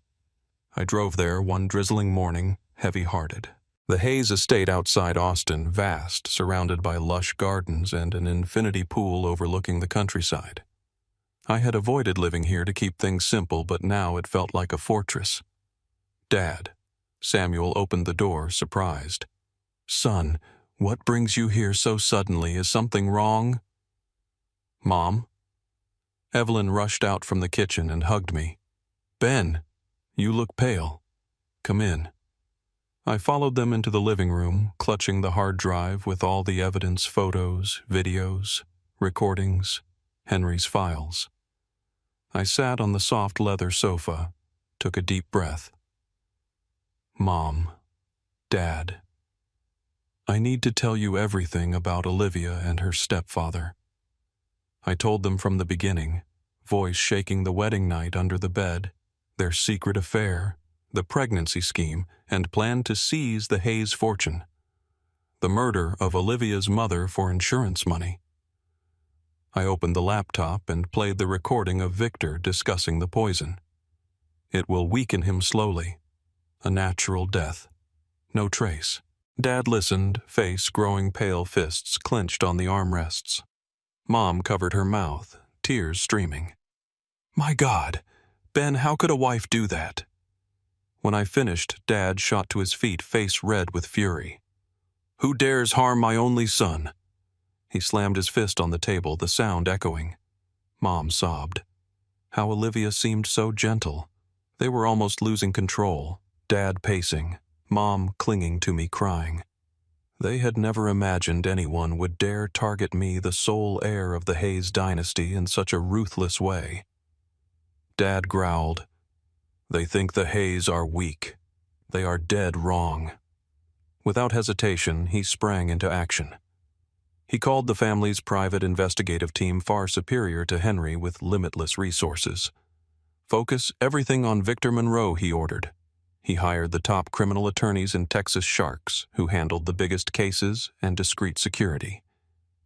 I drove there one drizzling morning, heavy-hearted. The Hayes estate outside Austin, vast, surrounded by lush gardens and an infinity pool overlooking the countryside. I had avoided living here to keep things simple, but now it felt like a fortress. Dad. Samuel opened the door, surprised. "Son, what brings you here so suddenly? Is something wrong?" "Mom?" Evelyn rushed out from the kitchen and hugged me. "Ben, you look pale. Come in." I followed them into the living room, clutching the hard drive with all the evidence, photos, videos, recordings, Henry's files. I sat on the soft leather sofa, took a deep breath. "Mom, Dad, I need to tell you everything about Olivia and her stepfather." I told them from the beginning, voice shaking, the wedding night under the bed, their secret affair, the pregnancy scheme, and plan to seize the Hayes fortune, the murder of Olivia's mother for insurance money. I opened the laptop and played the recording of Victor discussing the poison. It will weaken him slowly. A natural death. No trace. Dad listened, face growing pale, fists clenched on the armrests. Mom covered her mouth, tears streaming. "My God, Ben, how could a wife do that?" When I finished, Dad shot to his feet, face red with fury. "Who dares harm my only son?" He slammed his fist on the table, the sound echoing. Mom sobbed. How Olivia seemed so gentle. They were almost losing control. Dad pacing, Mom clinging to me, crying. They had never imagined anyone would dare target me, the sole heir of the Hayes dynasty, in such a ruthless way. Dad growled, "They think the Hayes are weak. They are dead wrong." Without hesitation, he sprang into action. He called the family's private investigative team, far superior to Henry with limitless resources. "Focus everything on Victor Monroe," he ordered. He hired the top criminal attorneys in Texas Sharks, who handled the biggest cases and discreet security.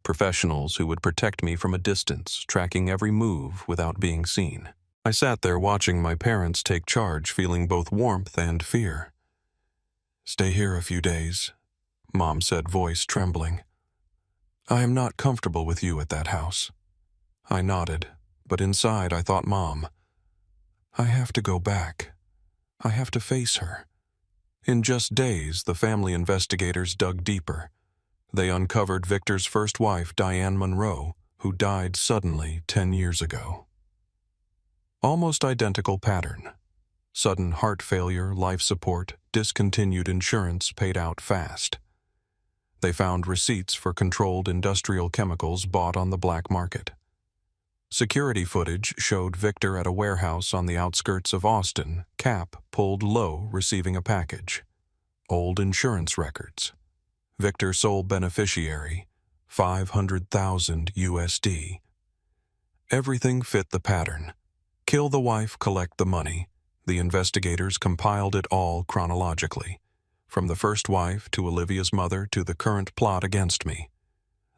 Professionals who would protect me from a distance, tracking every move without being seen. I sat there watching my parents take charge, feeling both warmth and fear. "Stay here a few days," Mom said, voice trembling. "I am not comfortable with you at that house." I nodded, but inside I thought, Mom, I have to go back. I have to face her. In just days, the family investigators dug deeper. They uncovered Victor's first wife, Diane Monroe, who died suddenly 10 years ago. Almost identical pattern. Sudden heart failure, life support, discontinued insurance paid out fast. They found receipts for controlled industrial chemicals bought on the black market. Security footage showed Victor at a warehouse on the outskirts of Austin, cap pulled low, receiving a package. Old insurance records. Victor sole beneficiary, $500,000 USD. Everything fit the pattern. Kill the wife, collect the money. The investigators compiled it all chronologically, from the first wife to Olivia's mother to the current plot against me.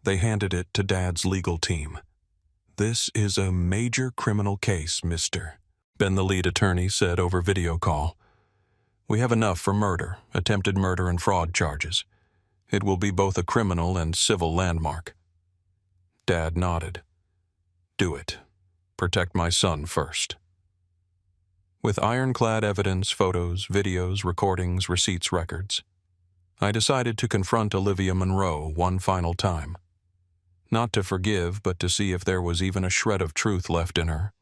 They handed it to Dad's legal team. "This is a major criminal case, Mr." Ben, the lead attorney, said over video call. "We have enough for murder, attempted murder, and fraud charges. It will be both a criminal and civil landmark." Dad nodded. "Do it. Protect my son first." With ironclad evidence, photos, videos, recordings, receipts, records, I decided to confront Olivia Monroe one final time. Not to forgive, but to see if there was even a shred of truth left in her,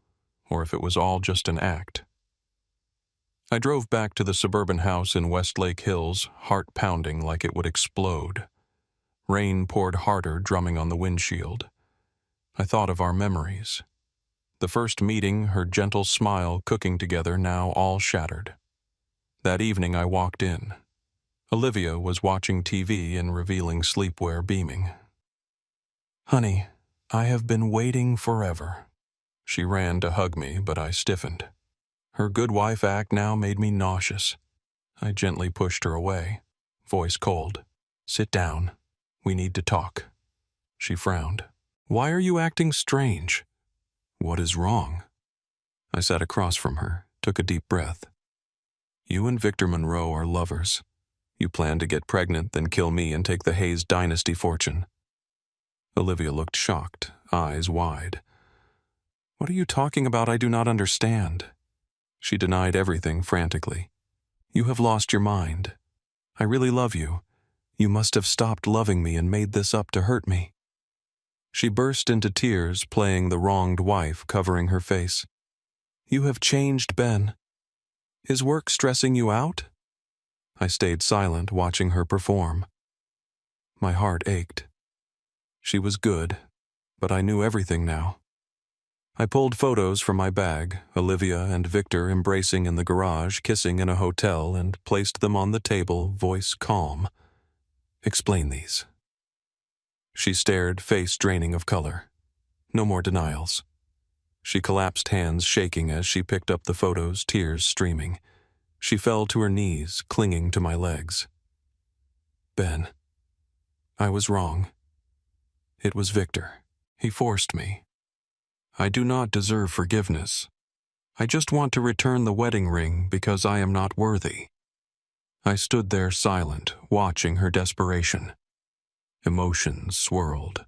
or if it was all just an act. I drove back to the suburban house in Westlake Hills, heart pounding like it would explode. Rain poured harder, drumming on the windshield. I thought of our memories. The first meeting, her gentle smile, cooking together, now all shattered. That evening I walked in. Olivia was watching TV in revealing sleepwear, beaming. "Honey, I have been waiting forever." She ran to hug me, but I stiffened. Her good wife act now made me nauseous. I gently pushed her away, voice cold. "Sit down. We need to talk." She frowned. "Why are you acting strange? What is wrong?" I sat across from her, took a deep breath. "You and Victor Monroe are lovers. You plan to get pregnant, then kill me and take the Hayes dynasty fortune." Olivia looked shocked, eyes wide. "What are you talking about? I do not understand." She denied everything frantically. "You have lost your mind. I really love you. You must have stopped loving me and made this up to hurt me." She burst into tears, playing the wronged wife, covering her face. "You have changed, Ben. Is work stressing you out?" I stayed silent, watching her perform. My heart ached. She was good, but I knew everything now. I pulled photos from my bag, Olivia and Victor embracing in the garage, kissing in a hotel, and placed them on the table, voice calm. "Explain these." She stared, face draining of color. No more denials. She collapsed, hands shaking as she picked up the photos, tears streaming. She fell to her knees, clinging to my legs. "Ben, I was wrong. It was Victor. He forced me. I do not deserve forgiveness. I just want to return the wedding ring because I am not worthy." I stood there silent, watching her desperation. Emotions swirled.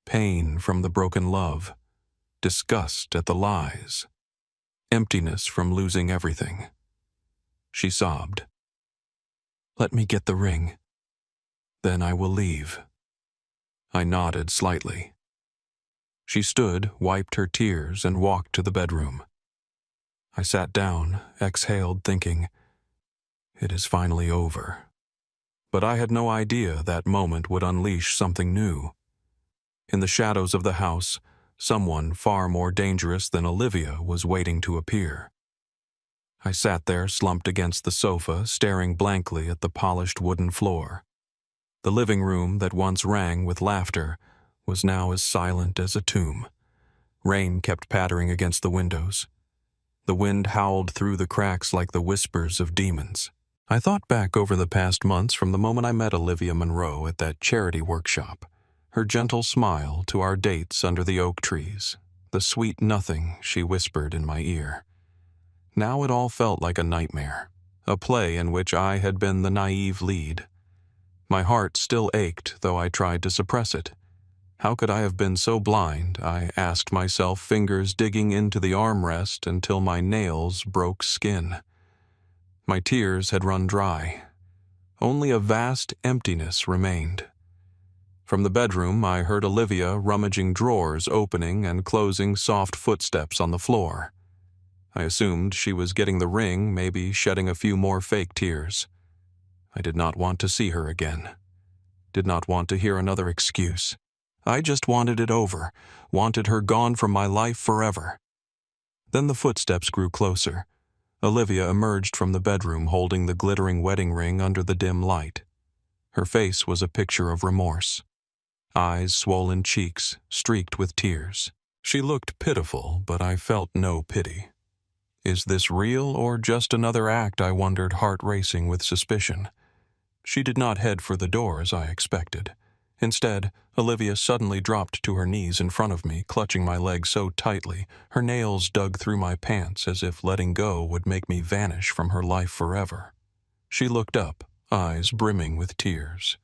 Pain from the broken love, disgust at the lies, emptiness from losing everything. She sobbed. "Let me get the ring. Then I will leave." I nodded slightly. She stood, wiped her tears, and walked to the bedroom. I sat down, exhaled, thinking, it is finally over. But I had no idea that moment would unleash something new. In the shadows of the house, someone far more dangerous than Olivia was waiting to appear. I sat there, slumped against the sofa, staring blankly at the polished wooden floor. The living room that once rang with laughter was now as silent as a tomb. Rain kept pattering against the windows. The wind howled through the cracks like the whispers of demons. I thought back over the past months from the moment I met Olivia Monroe at that charity workshop. Her gentle smile to our dates under the oak trees. The sweet nothing she whispered in my ear. Now it all felt like a nightmare. A play in which I had been the naive lead. My heart still ached, though I tried to suppress it. How could I have been so blind, I asked myself, fingers digging into the armrest until my nails broke skin. My tears had run dry. Only a vast emptiness remained. From the bedroom, I heard Olivia rummaging drawers, opening and closing soft footsteps on the floor. I assumed she was getting the ring, maybe shedding a few more fake tears. I did not want to see her again. Did not want to hear another excuse. I just wanted it over, wanted her gone from my life forever. Then the footsteps grew closer. Olivia emerged from the bedroom holding the glittering wedding ring under the dim light. Her face was a picture of remorse. Eyes, swollen cheeks, streaked with tears. She looked pitiful, but I felt no pity. Is this real or just another act, I wondered, heart racing with suspicion. She did not head for the door as I expected. Instead, Olivia suddenly dropped to her knees in front of me, clutching my leg so tightly, her nails dug through my pants as if letting go would make me vanish from her life forever. She looked up, eyes brimming with tears,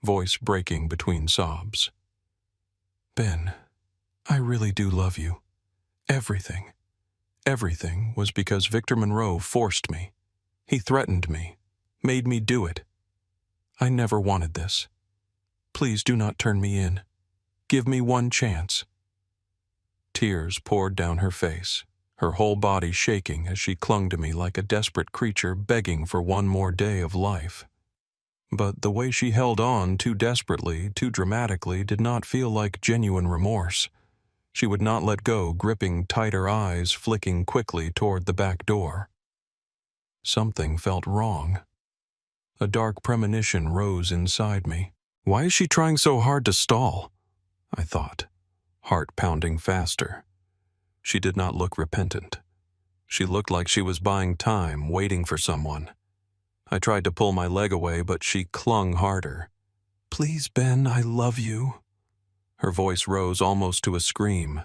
voice breaking between sobs. "Ben, I really do love you. Everything. Everything was because Victor Monroe forced me. He threatened me, made me do it. I never wanted this. Please do not turn me in. Give me one chance." Tears poured down her face, her whole body shaking as she clung to me like a desperate creature begging for one more day of life. But the way she held on too desperately, too dramatically, did not feel like genuine remorse. She would not let go, gripping tighter, eyes flicking quickly toward the back door. Something felt wrong. A dark premonition rose inside me. Why is she trying so hard to stall? I thought, heart pounding faster. She did not look repentant. She looked like she was buying time, waiting for someone. I tried to pull my leg away, but she clung harder. Please, Ben, I love you." Her voice rose almost to a scream.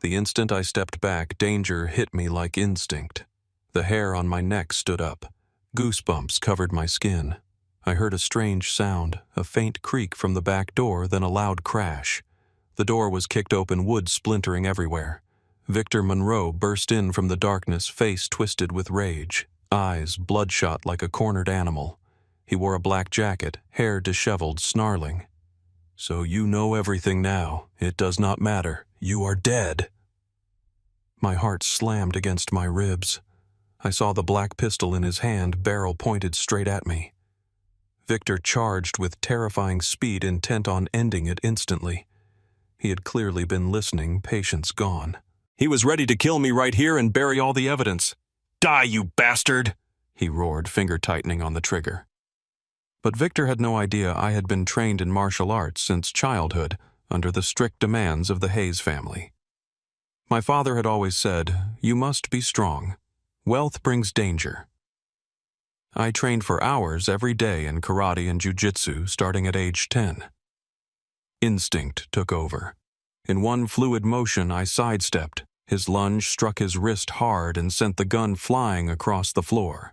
The instant I stepped back, danger hit me like instinct. The hair on my neck stood up. Goosebumps covered my skin. I heard a strange sound, a faint creak from the back door, then a loud crash. The door was kicked open, wood splintering everywhere. Victor Monroe burst in from the darkness, face twisted with rage, eyes bloodshot like a cornered animal. He wore a black jacket, hair disheveled, snarling. "So you know everything now. It does not matter. You are dead." My heart slammed against my ribs. I saw the black pistol in his hand, barrel pointed straight at me. Victor charged with terrifying speed, intent on ending it instantly. He had clearly been listening, patience gone. He was ready to kill me right here and bury all the evidence. "Die, you bastard!" he roared, finger tightening on the trigger. But Victor had no idea I had been trained in martial arts since childhood, under the strict demands of the Hayes family. My father had always said, "You must be strong. Wealth brings danger." I trained for hours every day in karate and jiu-jitsu, starting at age 10. Instinct took over. In one fluid motion, I sidestepped. His lunge struck his wrist hard and sent the gun flying across the floor.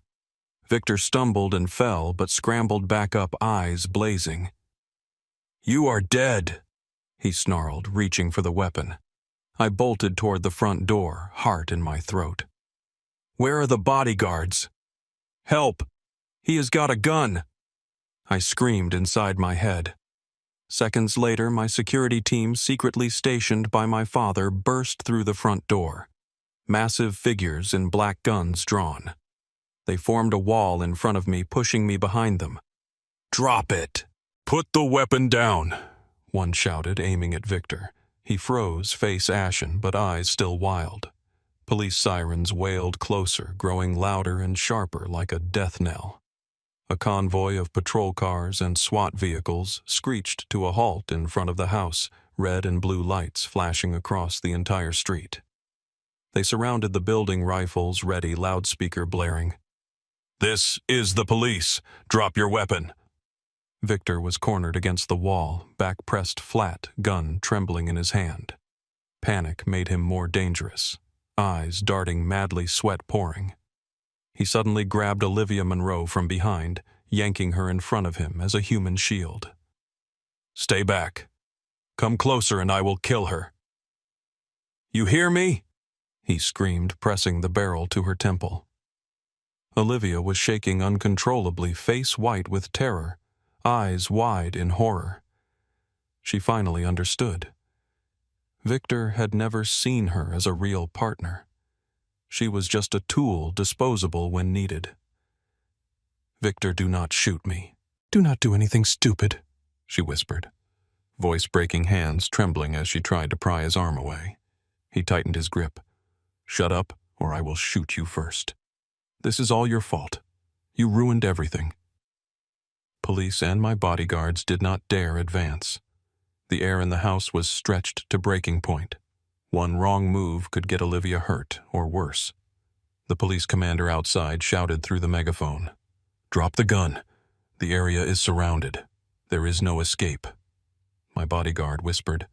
Victor stumbled and fell, but scrambled back up, eyes blazing. "You are dead," he snarled, reaching for the weapon. I bolted toward the front door, heart in my throat. "Where are the bodyguards? Help! He has got a gun!" I screamed inside my head. Seconds later, my security team, secretly stationed by my father, burst through the front door. Massive figures in black guns drawn. They formed a wall in front of me, pushing me behind them. "Drop it! Put the weapon down!" one shouted, aiming at Victor. He froze, face ashen, but eyes still wild. Police sirens wailed closer, growing louder and sharper like a death knell. A convoy of patrol cars and SWAT vehicles screeched to a halt in front of the house, red and blue lights flashing across the entire street. They surrounded the building, rifles ready, loudspeaker blaring. "This is the police. Drop your weapon." Victor was cornered against the wall, back pressed flat, gun trembling in his hand. Panic made him more dangerous, eyes darting madly, sweat pouring. He suddenly grabbed Olivia Monroe from behind, yanking her in front of him as a human shield. "Stay back. Come closer and I will kill her." "You hear me?" he screamed, pressing the barrel to her temple. Olivia was shaking uncontrollably, face white with terror, eyes wide in horror. She finally understood. Victor had never seen her as a real partner. She was just a tool, disposable when needed. "Victor, do not shoot me. Do not do anything stupid," she whispered, voice breaking, hands trembling as she tried to pry his arm away. He tightened his grip. "Shut up, or I will shoot you first. This is all your fault. You ruined everything." Police and my bodyguards did not dare advance. The air in the house was stretched to breaking point. One wrong move could get Olivia hurt, or worse. The police commander outside shouted through the megaphone, "Drop the gun. The area is surrounded. There is no escape." My bodyguard whispered,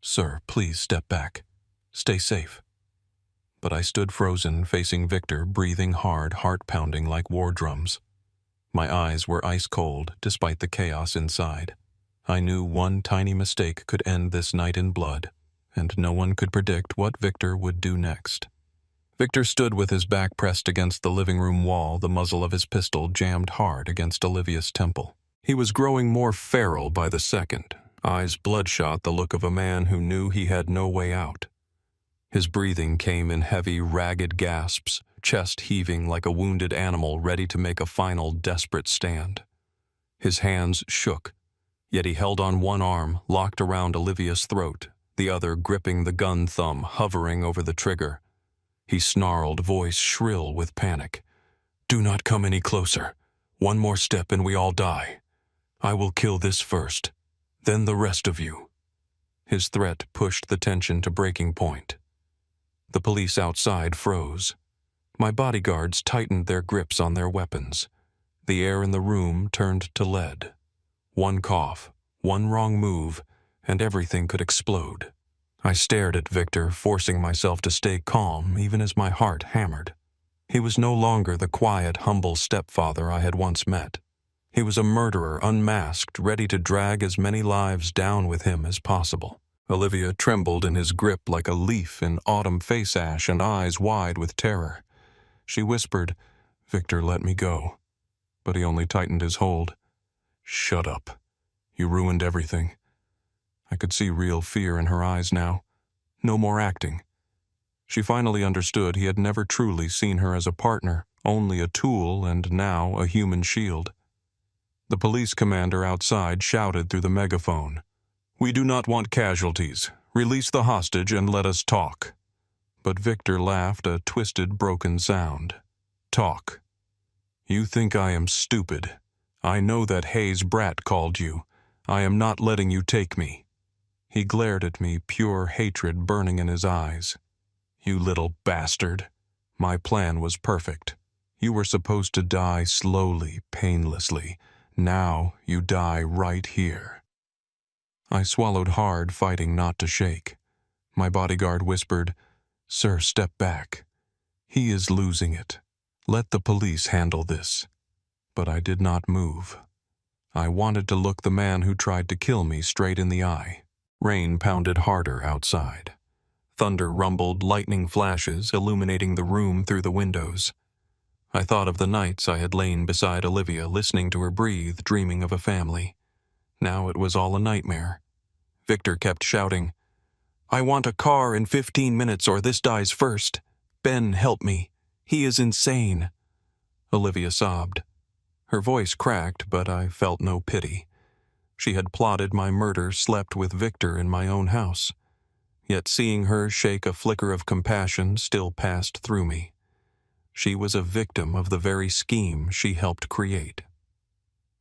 "Sir, please step back. Stay safe." But I stood frozen, facing Victor, breathing hard, heart pounding like war drums. My eyes were ice cold, despite the chaos inside. I knew one tiny mistake could end this night in blood, and no one could predict what Victor would do next. Victor stood with his back pressed against the living room wall, the muzzle of his pistol jammed hard against Olivia's temple. He was growing more feral by the second, eyes bloodshot, the look of a man who knew he had no way out. His breathing came in heavy, ragged gasps, chest heaving like a wounded animal ready to make a final, desperate stand. His hands shook, yet he held on one arm, locked around Olivia's throat, the other gripping the gun thumb, hovering over the trigger. He snarled, voice shrill with panic. "Do not come any closer. One more step and we all die. I will kill this first, then the rest of you." His threat pushed the tension to breaking point. The police outside froze. My bodyguards tightened their grips on their weapons. The air in the room turned to lead. One cough, one wrong move, and everything could explode. I stared at Victor, forcing myself to stay calm even as my heart hammered. He was no longer the quiet, humble stepfather I had once met. He was a murderer unmasked, ready to drag as many lives down with him as possible. Olivia trembled in his grip like a leaf in autumn face ash and eyes wide with terror. She whispered, "Victor, let me go." But he only tightened his hold. "Shut up. You ruined everything." I could see real fear in her eyes now. No more acting. She finally understood he had never truly seen her as a partner, only a tool and now a human shield. The police commander outside shouted through the megaphone, "We do not want casualties. Release the hostage and let us talk." But Victor laughed a twisted, broken sound. "Talk. You think I am stupid. I know that Hayes brat called you. I am not letting you take me." He glared at me, pure hatred burning in his eyes. "You little bastard. My plan was perfect. You were supposed to die slowly, painlessly. Now you die right here." I swallowed hard, fighting not to shake. My bodyguard whispered, "Sir, step back. He is losing it. Let the police handle this." But I did not move. I wanted to look the man who tried to kill me straight in the eye. Rain pounded harder outside. Thunder rumbled, lightning flashes illuminating the room through the windows. I thought of the nights I had lain beside Olivia, listening to her breathe, dreaming of a family. Now it was all a nightmare. Victor kept shouting, "I want a car in 15 minutes or this dies first. Ben, help me. He is insane." Olivia sobbed. Her voice cracked, but I felt no pity. She had plotted my murder, slept with Victor in my own house. Yet seeing her shake, a flicker of compassion still passed through me. She was a victim of the very scheme she helped create.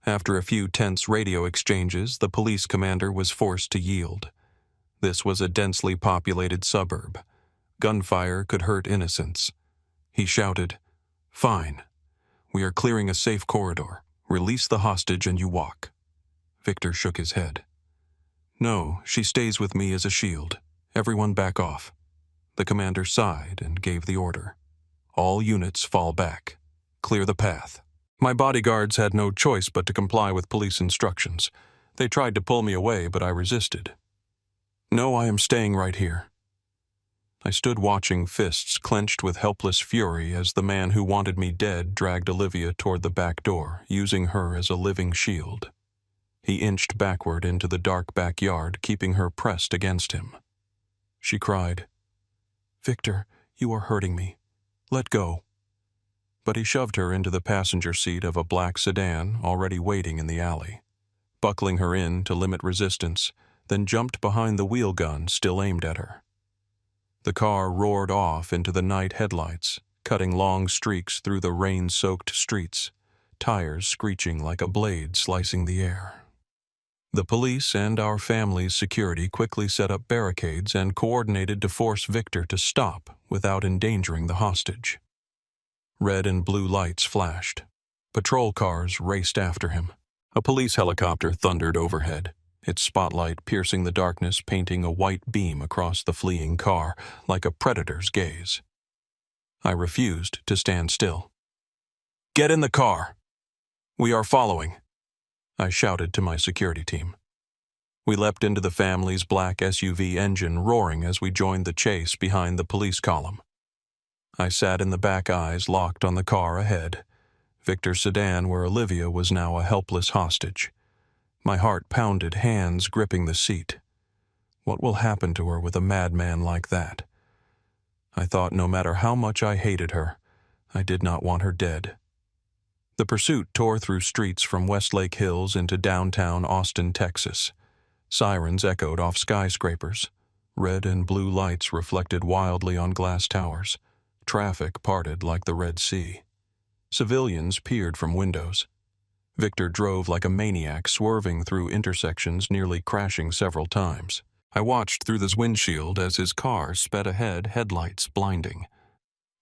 After a few tense radio exchanges, the police commander was forced to yield. This was a densely populated suburb. Gunfire could hurt innocents. He shouted, "Fine. We are clearing a safe corridor. Release the hostage and you walk." Victor shook his head. "No, she stays with me as a shield. Everyone back off." The commander sighed and gave the order. "All units fall back. Clear the path." My bodyguards had no choice but to comply with police instructions. They tried to pull me away, but I resisted. "No, I am staying right here." I stood watching, fists clenched with helpless fury, as the man who wanted me dead dragged Olivia toward the back door, using her as a living shield. He inched backward into the dark backyard, keeping her pressed against him. She cried, "Victor, you are hurting me. Let go." But he shoved her into the passenger seat of a black sedan already waiting in the alley, buckling her in to limit resistance, then jumped behind the wheel gun still aimed at her. The car roared off into the night headlights, cutting long streaks through the rain-soaked streets, tires screeching like a blade slicing the air. The police and our family's security quickly set up barricades and coordinated to force Victor to stop without endangering the hostage. Red and blue lights flashed. Patrol cars raced after him. A police helicopter thundered overhead, its spotlight piercing the darkness, painting a white beam across the fleeing car like a predator's gaze. I refused to stand still. "Get in the car! We are following!" I shouted to my security team. We leapt into the family's black SUV engine, roaring as we joined the chase behind the police column. I sat in the back, eyes locked on the car ahead, Victor's sedan, where Olivia was now a helpless hostage. My heart pounded, hands gripping the seat. What will happen to her with a madman like that? I thought no matter how much I hated her, I did not want her dead. The pursuit tore through streets from Westlake Hills into downtown Austin, Texas. Sirens echoed off skyscrapers. Red and blue lights reflected wildly on glass towers. Traffic parted like the Red Sea. Civilians peered from windows. Victor drove like a maniac, swerving through intersections, nearly crashing several times. I watched through his windshield as his car sped ahead, headlights blinding.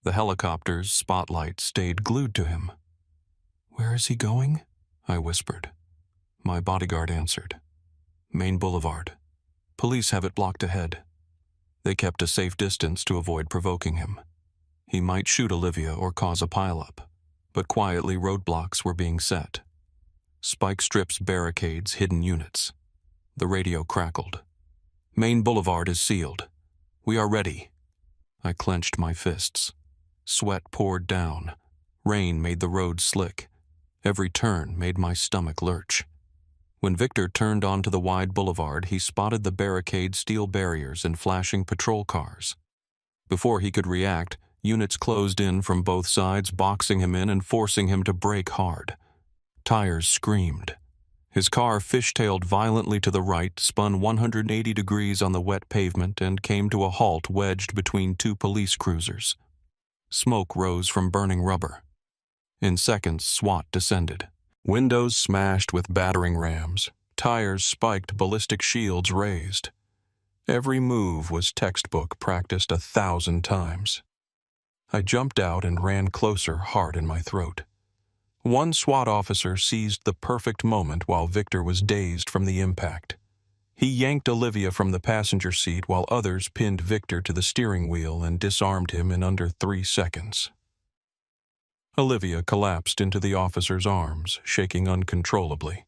The helicopter's spotlight stayed glued to him. "Where is he going?" I whispered. My bodyguard answered. Main Boulevard. Police have it blocked ahead. They kept a safe distance to avoid provoking him. He might shoot Olivia or cause a pileup, but quietly roadblocks were being set. Spike strips barricades hidden units. The radio crackled. Main Boulevard is sealed. We are ready. I clenched my fists. Sweat poured down. Rain made the road slick. Every turn made my stomach lurch. When Victor turned onto the wide boulevard, he spotted the barricade steel barriers and flashing patrol cars. Before he could react, units closed in from both sides, boxing him in and forcing him to brake hard. Tires screamed. His car fishtailed violently to the right, spun 180 degrees on the wet pavement, and came to a halt wedged between two police cruisers. Smoke rose from burning rubber. In seconds, SWAT descended. Windows smashed with battering rams. Tires spiked, ballistic shields raised. Every move was textbook practiced 1,000 times. I jumped out and ran closer, heart in my throat. One SWAT officer seized the perfect moment while Victor was dazed from the impact. He yanked Olivia from the passenger seat while others pinned Victor to the steering wheel and disarmed him in under 3 seconds. Olivia collapsed into the officer's arms, shaking uncontrollably.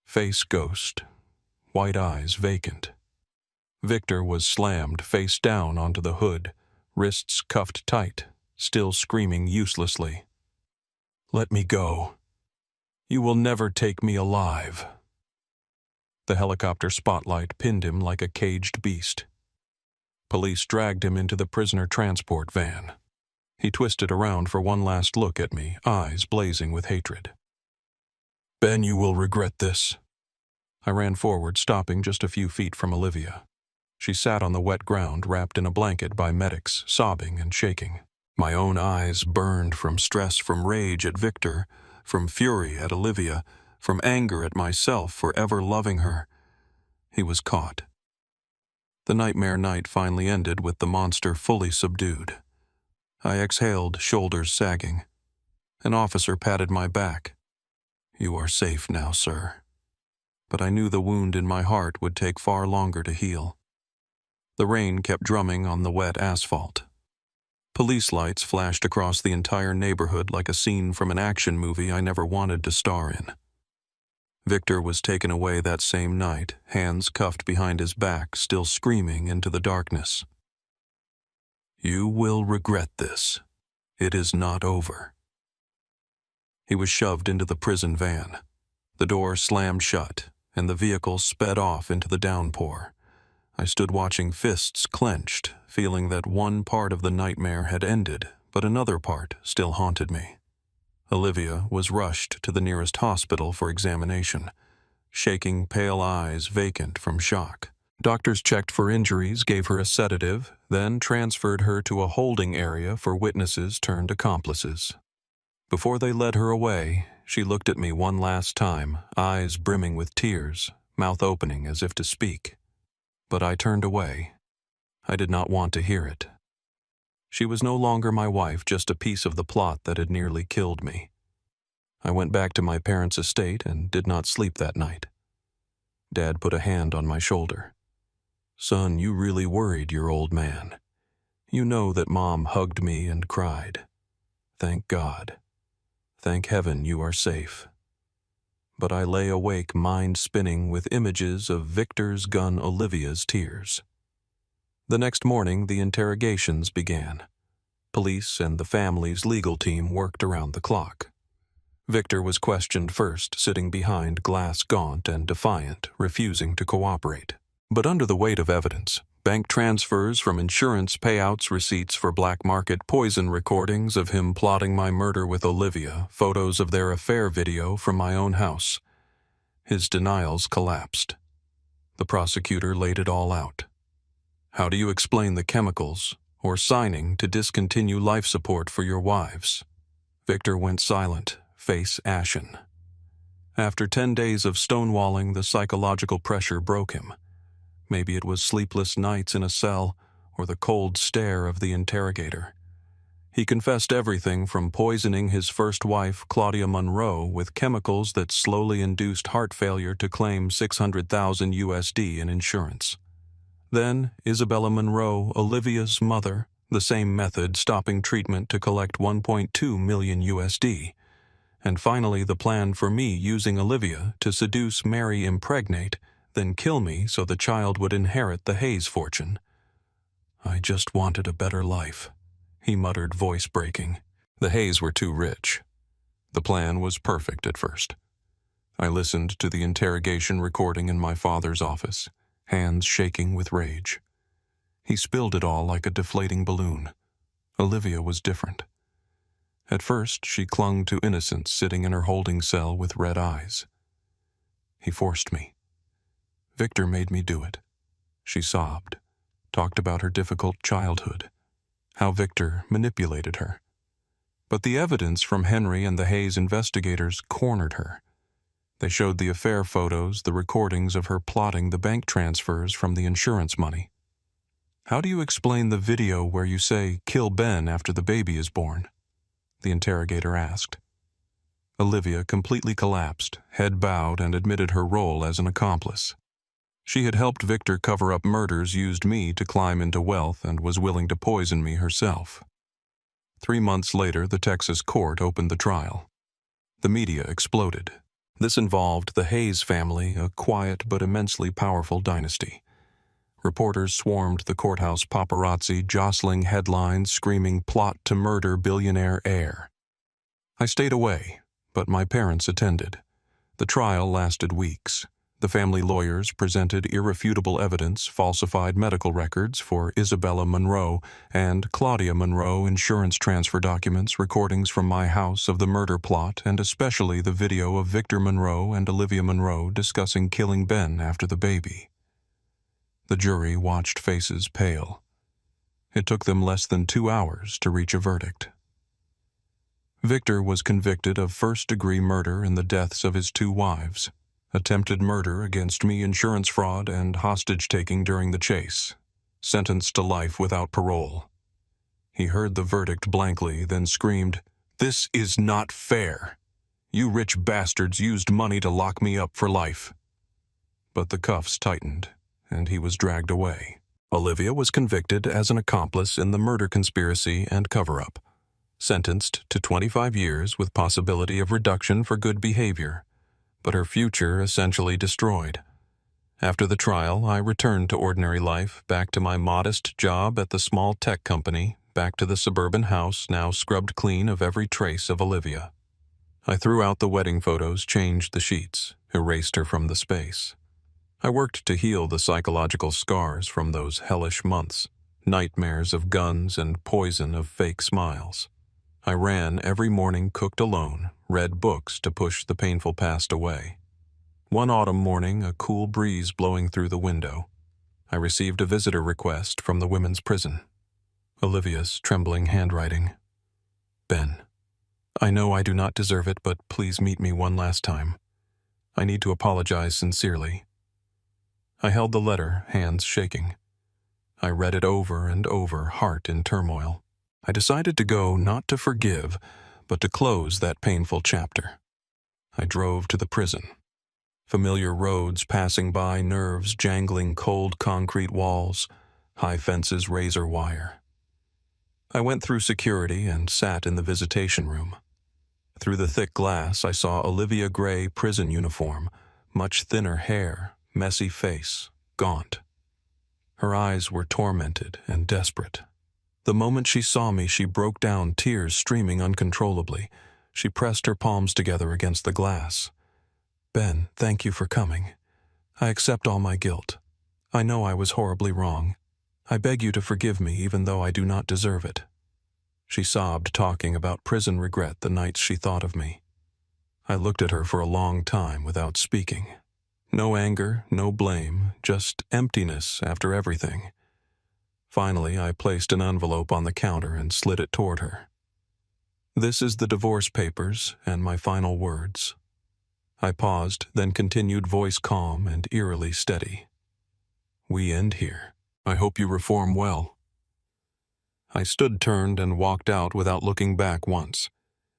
Face ghost, white eyes vacant. Victor was slammed face down onto the hood, wrists cuffed tight, still screaming uselessly. Let me go. You will never take me alive. The helicopter spotlight pinned him like a caged beast. Police dragged him into the prisoner transport van. He twisted around for one last look at me, eyes blazing with hatred. Ben, you will regret this. I ran forward, stopping just a few feet from Olivia. She sat on the wet ground, wrapped in a blanket by medics, sobbing and shaking. My own eyes burned from stress, from rage at Victor, from fury at Olivia, from anger at myself for ever loving her. He was caught. The nightmare night finally ended with the monster fully subdued. I exhaled, shoulders sagging. An officer patted my back. You are safe now, sir. But I knew the wound in my heart would take far longer to heal. The rain kept drumming on the wet asphalt. Police lights flashed across the entire neighborhood like a scene from an action movie I never wanted to star in. Victor was taken away that same night, hands cuffed behind his back, still screaming into the darkness. You will regret this. It is not over. He was shoved into the prison van. The door slammed shut, and the vehicle sped off into the downpour. I stood watching, fists clenched, feeling that one part of the nightmare had ended, but another part still haunted me. Olivia was rushed to the nearest hospital for examination, shaking, pale eyes vacant from shock. Doctors checked for injuries, gave her a sedative, then transferred her to a holding area for witnesses turned accomplices. Before they led her away, she looked at me one last time, eyes brimming with tears, mouth opening as if to speak. But I turned away. I did not want to hear it. She was no longer my wife, just a piece of the plot that had nearly killed me. I went back to my parents' estate and did not sleep that night. Dad put a hand on my shoulder. Son, you really worried your old man. You know that Mom hugged me and cried. Thank God. Thank heaven you are safe. But I lay awake, mind spinning with images of Victor's gun Olivia's tears. The next morning, the interrogations began. Police and the family's legal team worked around the clock. Victor was questioned first, sitting behind glass, gaunt and defiant, refusing to cooperate. But under the weight of evidence, bank transfers from insurance payouts, receipts for black market poison recordings of him plotting my murder with Olivia, photos of their affair video from my own house, his denials collapsed. The prosecutor laid it all out. How do you explain the chemicals or signing to discontinue life support for your wives? Victor went silent, face ashen. After 10 days of stonewalling, the psychological pressure broke him. Maybe it was sleepless nights in a cell or the cold stare of the interrogator. He confessed everything from poisoning his first wife, Claudia Monroe, with chemicals that slowly induced heart failure to claim $600,000 USD in insurance. Then, Isabella Monroe, Olivia's mother, the same method stopping treatment to collect 1.2 million USD. And finally, the plan for me using Olivia to seduce, marry, impregnate, then kill me so the child would inherit the Hayes fortune. I just wanted a better life, he muttered, voice breaking. The Hayes were too rich. The plan was perfect at first. I listened to the interrogation recording in my father's office, hands shaking with rage. He spilled it all like a deflating balloon. Olivia was different. At first, she clung to innocence, sitting in her holding cell with red eyes. He forced me. Victor made me do it. She sobbed, talked about her difficult childhood, how Victor manipulated her. But the evidence from Henry and the Hayes investigators cornered her. They showed the affair photos, the recordings of her plotting the bank transfers from the insurance money. How do you explain the video where you say, "Kill Ben after the baby is born"? The interrogator asked. Olivia completely collapsed, head bowed, and admitted her role as an accomplice. She had helped Victor cover up murders, used me to climb into wealth, and was willing to poison me herself. 3 months later, the Texas court opened the trial. The media exploded. This involved the Hayes family, a quiet but immensely powerful dynasty. Reporters swarmed the courthouse, paparazzi jostling headlines screaming plot to murder billionaire heir. I stayed away, but my parents attended. The trial lasted weeks. The family lawyers presented irrefutable evidence, falsified medical records for Isabella Monroe and Claudia Monroe, insurance transfer documents, recordings from my house of the murder plot, and especially the video of Victor Monroe and Olivia Monroe discussing killing Ben after the baby. The jury watched, faces pale. It took them less than 2 hours to reach a verdict. Victor was convicted of first-degree murder in the deaths of his 2 wives, attempted murder against me, insurance fraud, and hostage-taking during the chase, sentenced to life without parole. He heard the verdict blankly, then screamed, "This is not fair. You rich bastards used money to lock me up for life." But the cuffs tightened, and he was dragged away. Olivia was convicted as an accomplice in the murder conspiracy and cover-up, sentenced to 25 years with possibility of reduction for good behavior, but her future essentially destroyed. After the trial, I returned to ordinary life, back to my modest job at the small tech company, back to the suburban house now scrubbed clean of every trace of Olivia. I threw out the wedding photos, changed the sheets, erased her from the space. I worked to heal the psychological scars from those hellish months, nightmares of guns and poison of fake smiles. I ran every morning, cooked alone, read books to push the painful past away. One autumn morning, a cool breeze blowing through the window, I received a visitor request from the women's prison. Olivia's trembling handwriting. "Ben, I know I do not deserve it, but please meet me one last time. I need to apologize sincerely." I held the letter, hands shaking. I read it over and over, heart in turmoil. I decided to go not to forgive, but to close that painful chapter. I drove to the prison. Familiar roads passing by, nerves jangling, cold concrete walls, high fences, razor wire. I went through security and sat in the visitation room. Through the thick glass, I saw Olivia Gray prison uniform, much thinner hair, messy face, gaunt. Her eyes were tormented and desperate. The moment she saw me, she broke down, tears streaming uncontrollably. She pressed her palms together against the glass. "Ben, thank you for coming. I accept all my guilt. I know I was horribly wrong. I beg you to forgive me even though I do not deserve it." She sobbed, talking about prison regret the nights she thought of me. I looked at her for a long time without speaking. No anger, no blame, just emptiness after everything. Finally, I placed an envelope on the counter and slid it toward her. "This is the divorce papers and my final words." I paused, then continued, voice calm and eerily steady. "We end here. I hope you reform well." I stood turned and walked out without looking back once.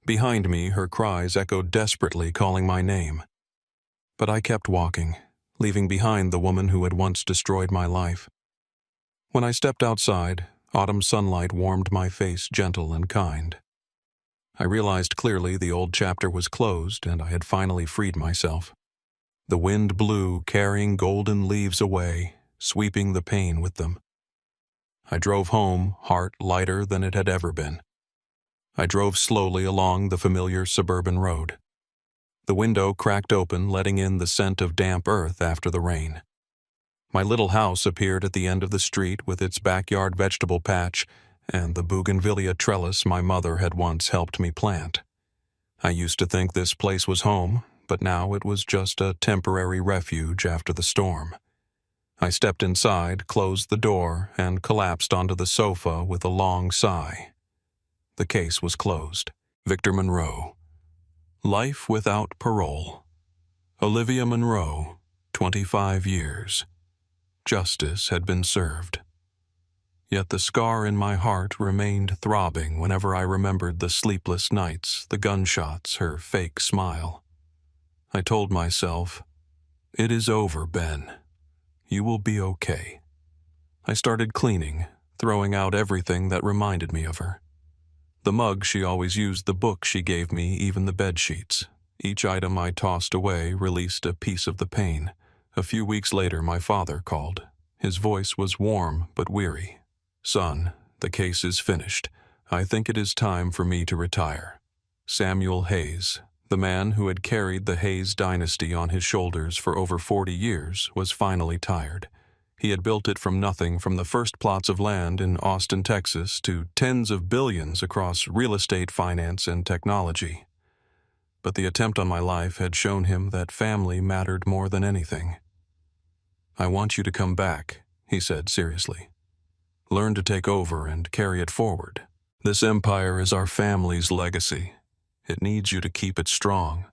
Behind me, her cries echoed desperately, calling my name. But I kept walking, leaving behind the woman who had once destroyed my life. When I stepped outside, autumn sunlight warmed my face, gentle and kind. I realized clearly the old chapter was closed and I had finally freed myself. The wind blew, carrying golden leaves away, sweeping the pain with them. I drove home, heart lighter than it had ever been. I drove slowly along the familiar suburban road. The window cracked open, letting in the scent of damp earth after the rain. My little house appeared at the end of the street with its backyard vegetable patch and the bougainvillea trellis my mother had once helped me plant. I used to think this place was home, but now it was just a temporary refuge after the storm. I stepped inside, closed the door, and collapsed onto the sofa with a long sigh. The case was closed. Victor Monroe. Life without parole. Olivia Monroe, 25 years. Justice had been served. Yet the scar in my heart remained throbbing whenever I remembered the sleepless nights, the gunshots, her fake smile. I told myself, "It is over, Ben. You will be okay." I started cleaning, throwing out everything that reminded me of her. The mug she always used, the book she gave me, even the bed sheets. Each item I tossed away released a piece of the pain. A few weeks later, my father called. His voice was warm but weary. "Son, the case is finished. I think it is time for me to retire." Samuel Hayes, the man who had carried the Hayes dynasty on his shoulders for over 40 years, was finally tired. He had built it from nothing, from the first plots of land in Austin, Texas, to tens of billions across real estate, finance, and technology. But the attempt on my life had shown him that family mattered more than anything. "I want you to come back," he said seriously. "Learn to take over and carry it forward. This empire is our family's legacy. It needs you to keep it strong."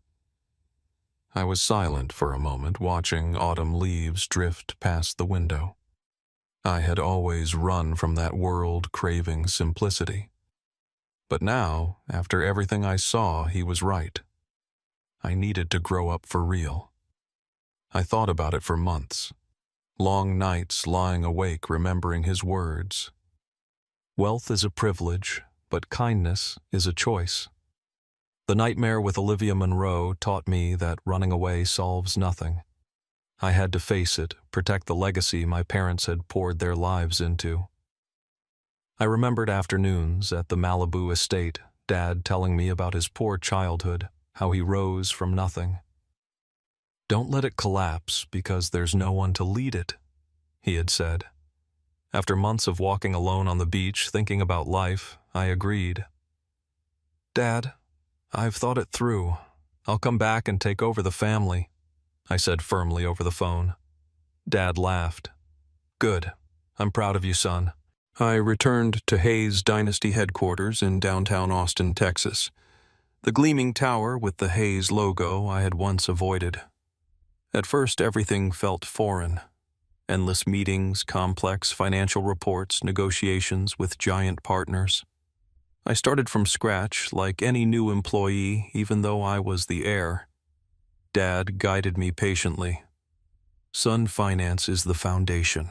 I was silent for a moment, watching autumn leaves drift past the window. I had always run from that world, craving simplicity. But now, after everything I saw, he was right. I needed to grow up for real. I thought about it for months. Long nights lying awake remembering his words. "Wealth is a privilege, but kindness is a choice." The nightmare with Olivia Monroe taught me that running away solves nothing. I had to face it, protect the legacy my parents had poured their lives into. I remembered afternoons at the Malibu estate, Dad telling me about his poor childhood, how he rose from nothing. "Don't let it collapse because there's no one to lead it," he had said. After months of walking alone on the beach, thinking about life, I agreed. "Dad, I've thought it through. I'll come back and take over the family," I said firmly over the phone. Dad laughed. "Good. I'm proud of you, son." I returned to Hayes Dynasty headquarters in downtown Austin, Texas. The gleaming tower with the Hayes logo I had once avoided. At first, everything felt foreign. Endless meetings, complex financial reports, negotiations with giant partners. I started from scratch, like any new employee, even though I was the heir. Dad guided me patiently. "Son, finance is the foundation.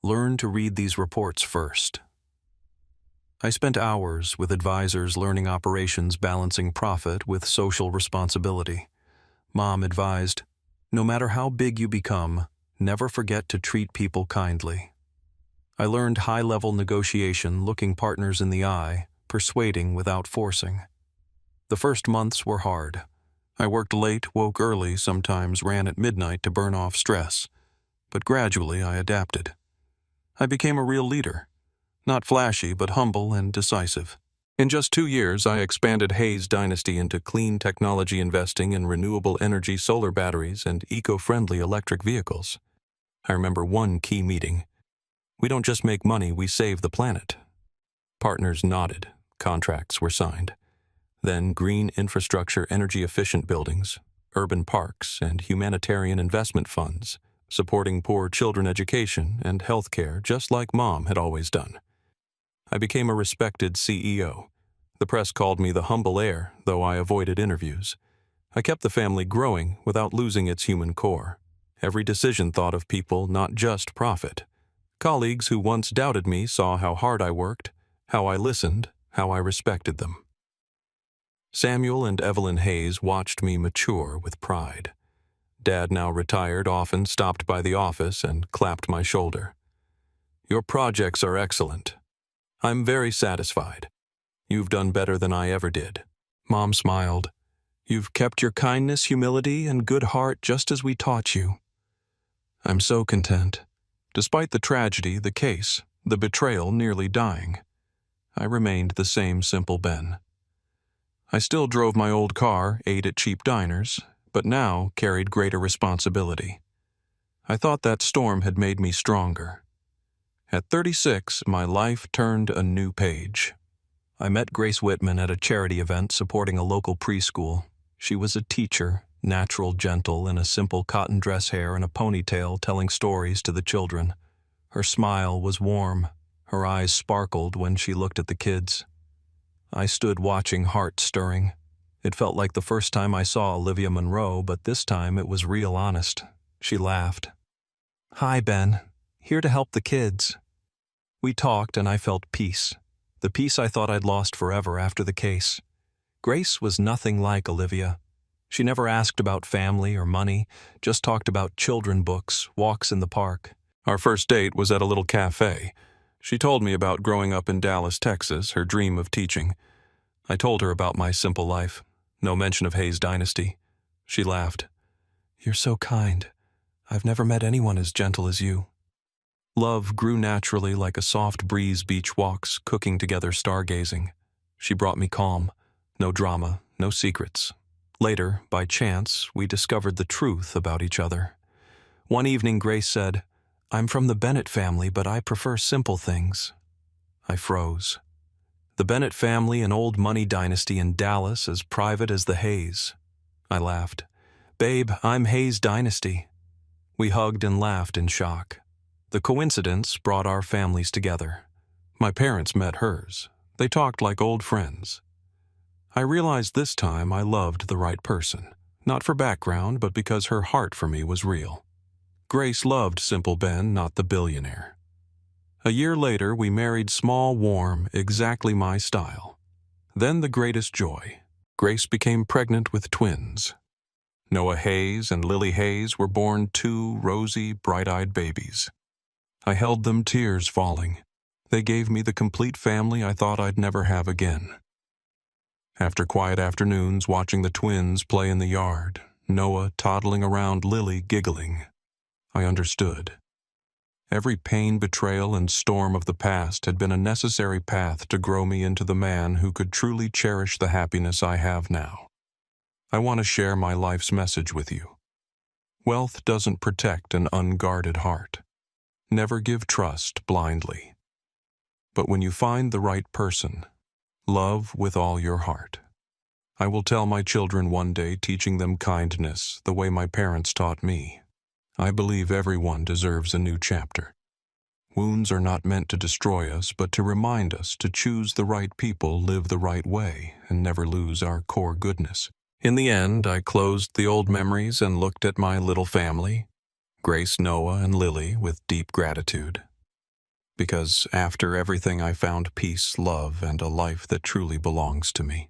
Learn to read these reports first." I spent hours with advisors learning operations, balancing profit with social responsibility. Mom advised, "No matter how big you become, never forget to treat people kindly." I learned high-level negotiation, looking partners in the eye, persuading without forcing. The first months were hard. I worked late, woke early, sometimes ran at midnight to burn off stress. But gradually I adapted. I became a real leader. Not flashy, but humble and decisive. In just 2 years, I expanded Hayes Dynasty into clean technology investing in renewable energy solar batteries and eco-friendly electric vehicles. I remember one key meeting. "We don't just make money, we save the planet." Partners nodded. Contracts were signed. Then green infrastructure, energy-efficient buildings, urban parks, and humanitarian investment funds, supporting poor children education and health care just like Mom had always done. I became a respected CEO. The press called me the humble heir, though I avoided interviews. I kept the family growing without losing its human core. Every decision thought of people, not just profit. Colleagues who once doubted me saw how hard I worked, how I listened, how I respected them. Samuel and Evelyn Hayes watched me mature with pride. Dad, now retired, often stopped by the office and clapped my shoulder. "Your projects are excellent. I'm very satisfied. You've done better than I ever did." Mom smiled. "You've kept your kindness, humility, and good heart just as we taught you." I'm so content. Despite the tragedy, the case, the betrayal nearly dying, I remained the same simple Ben. I still drove my old car, ate at cheap diners, but now carried greater responsibility. I thought that storm had made me stronger. At 36, my life turned a new page. I met Grace Whitman at a charity event supporting a local preschool. She was a teacher, natural, gentle, in a simple cotton dress hair and a ponytail, telling stories to the children. Her smile was warm. Her eyes sparkled when she looked at the kids. I stood watching, heart stirring. It felt like the first time I saw Olivia Munro, but this time it was real honest. She laughed. "Hi, Ben. Here to help the kids." We talked and I felt peace. The peace I thought I'd lost forever after the case. Grace was nothing like Olivia. She never asked about family or money, just talked about children books, walks in the park. Our first date was at a little cafe. She told me about growing up in Dallas, Texas, her dream of teaching. I told her about my simple life. No mention of Hayes Dynasty. She laughed. "You're so kind. I've never met anyone as gentle as you." Love grew naturally like a soft breeze beach walks, cooking together, stargazing. She brought me calm. No drama, no secrets. Later, by chance, we discovered the truth about each other. One evening, Grace said, "I'm from the Bennett family, but I prefer simple things." I froze. The Bennett family, an old money dynasty in Dallas, as private as the Hayes. I laughed. "Babe, I'm Hayes Dynasty." We hugged and laughed in shock. The coincidence brought our families together. My parents met hers. They talked like old friends. I realized this time I loved the right person, not for background, but because her heart for me was real. Grace loved Simple Ben, not the billionaire. A year later, we married small, warm, exactly my style. Then the greatest joy. Grace became pregnant with twins. Noah Hayes and Lily Hayes were born, two rosy, bright-eyed babies. I held them, tears falling. They gave me the complete family I thought I'd never have again. After quiet afternoons watching the twins play in the yard, Noah toddling around, Lily giggling, I understood. Every pain, betrayal, and storm of the past had been a necessary path to grow me into the man who could truly cherish the happiness I have now. I want to share my life's message with you. Wealth doesn't protect an unguarded heart. Never give trust blindly. But when you find the right person, love with all your heart. I will tell my children one day, teaching them kindness the way my parents taught me. I believe everyone deserves a new chapter. Wounds are not meant to destroy us, but to remind us to choose the right people, live the right way, and never lose our core goodness. In the end, I closed the old memories and looked at my little family, Grace, Noah, and Lily, with deep gratitude. Because after everything I found peace, love, and a life that truly belongs to me.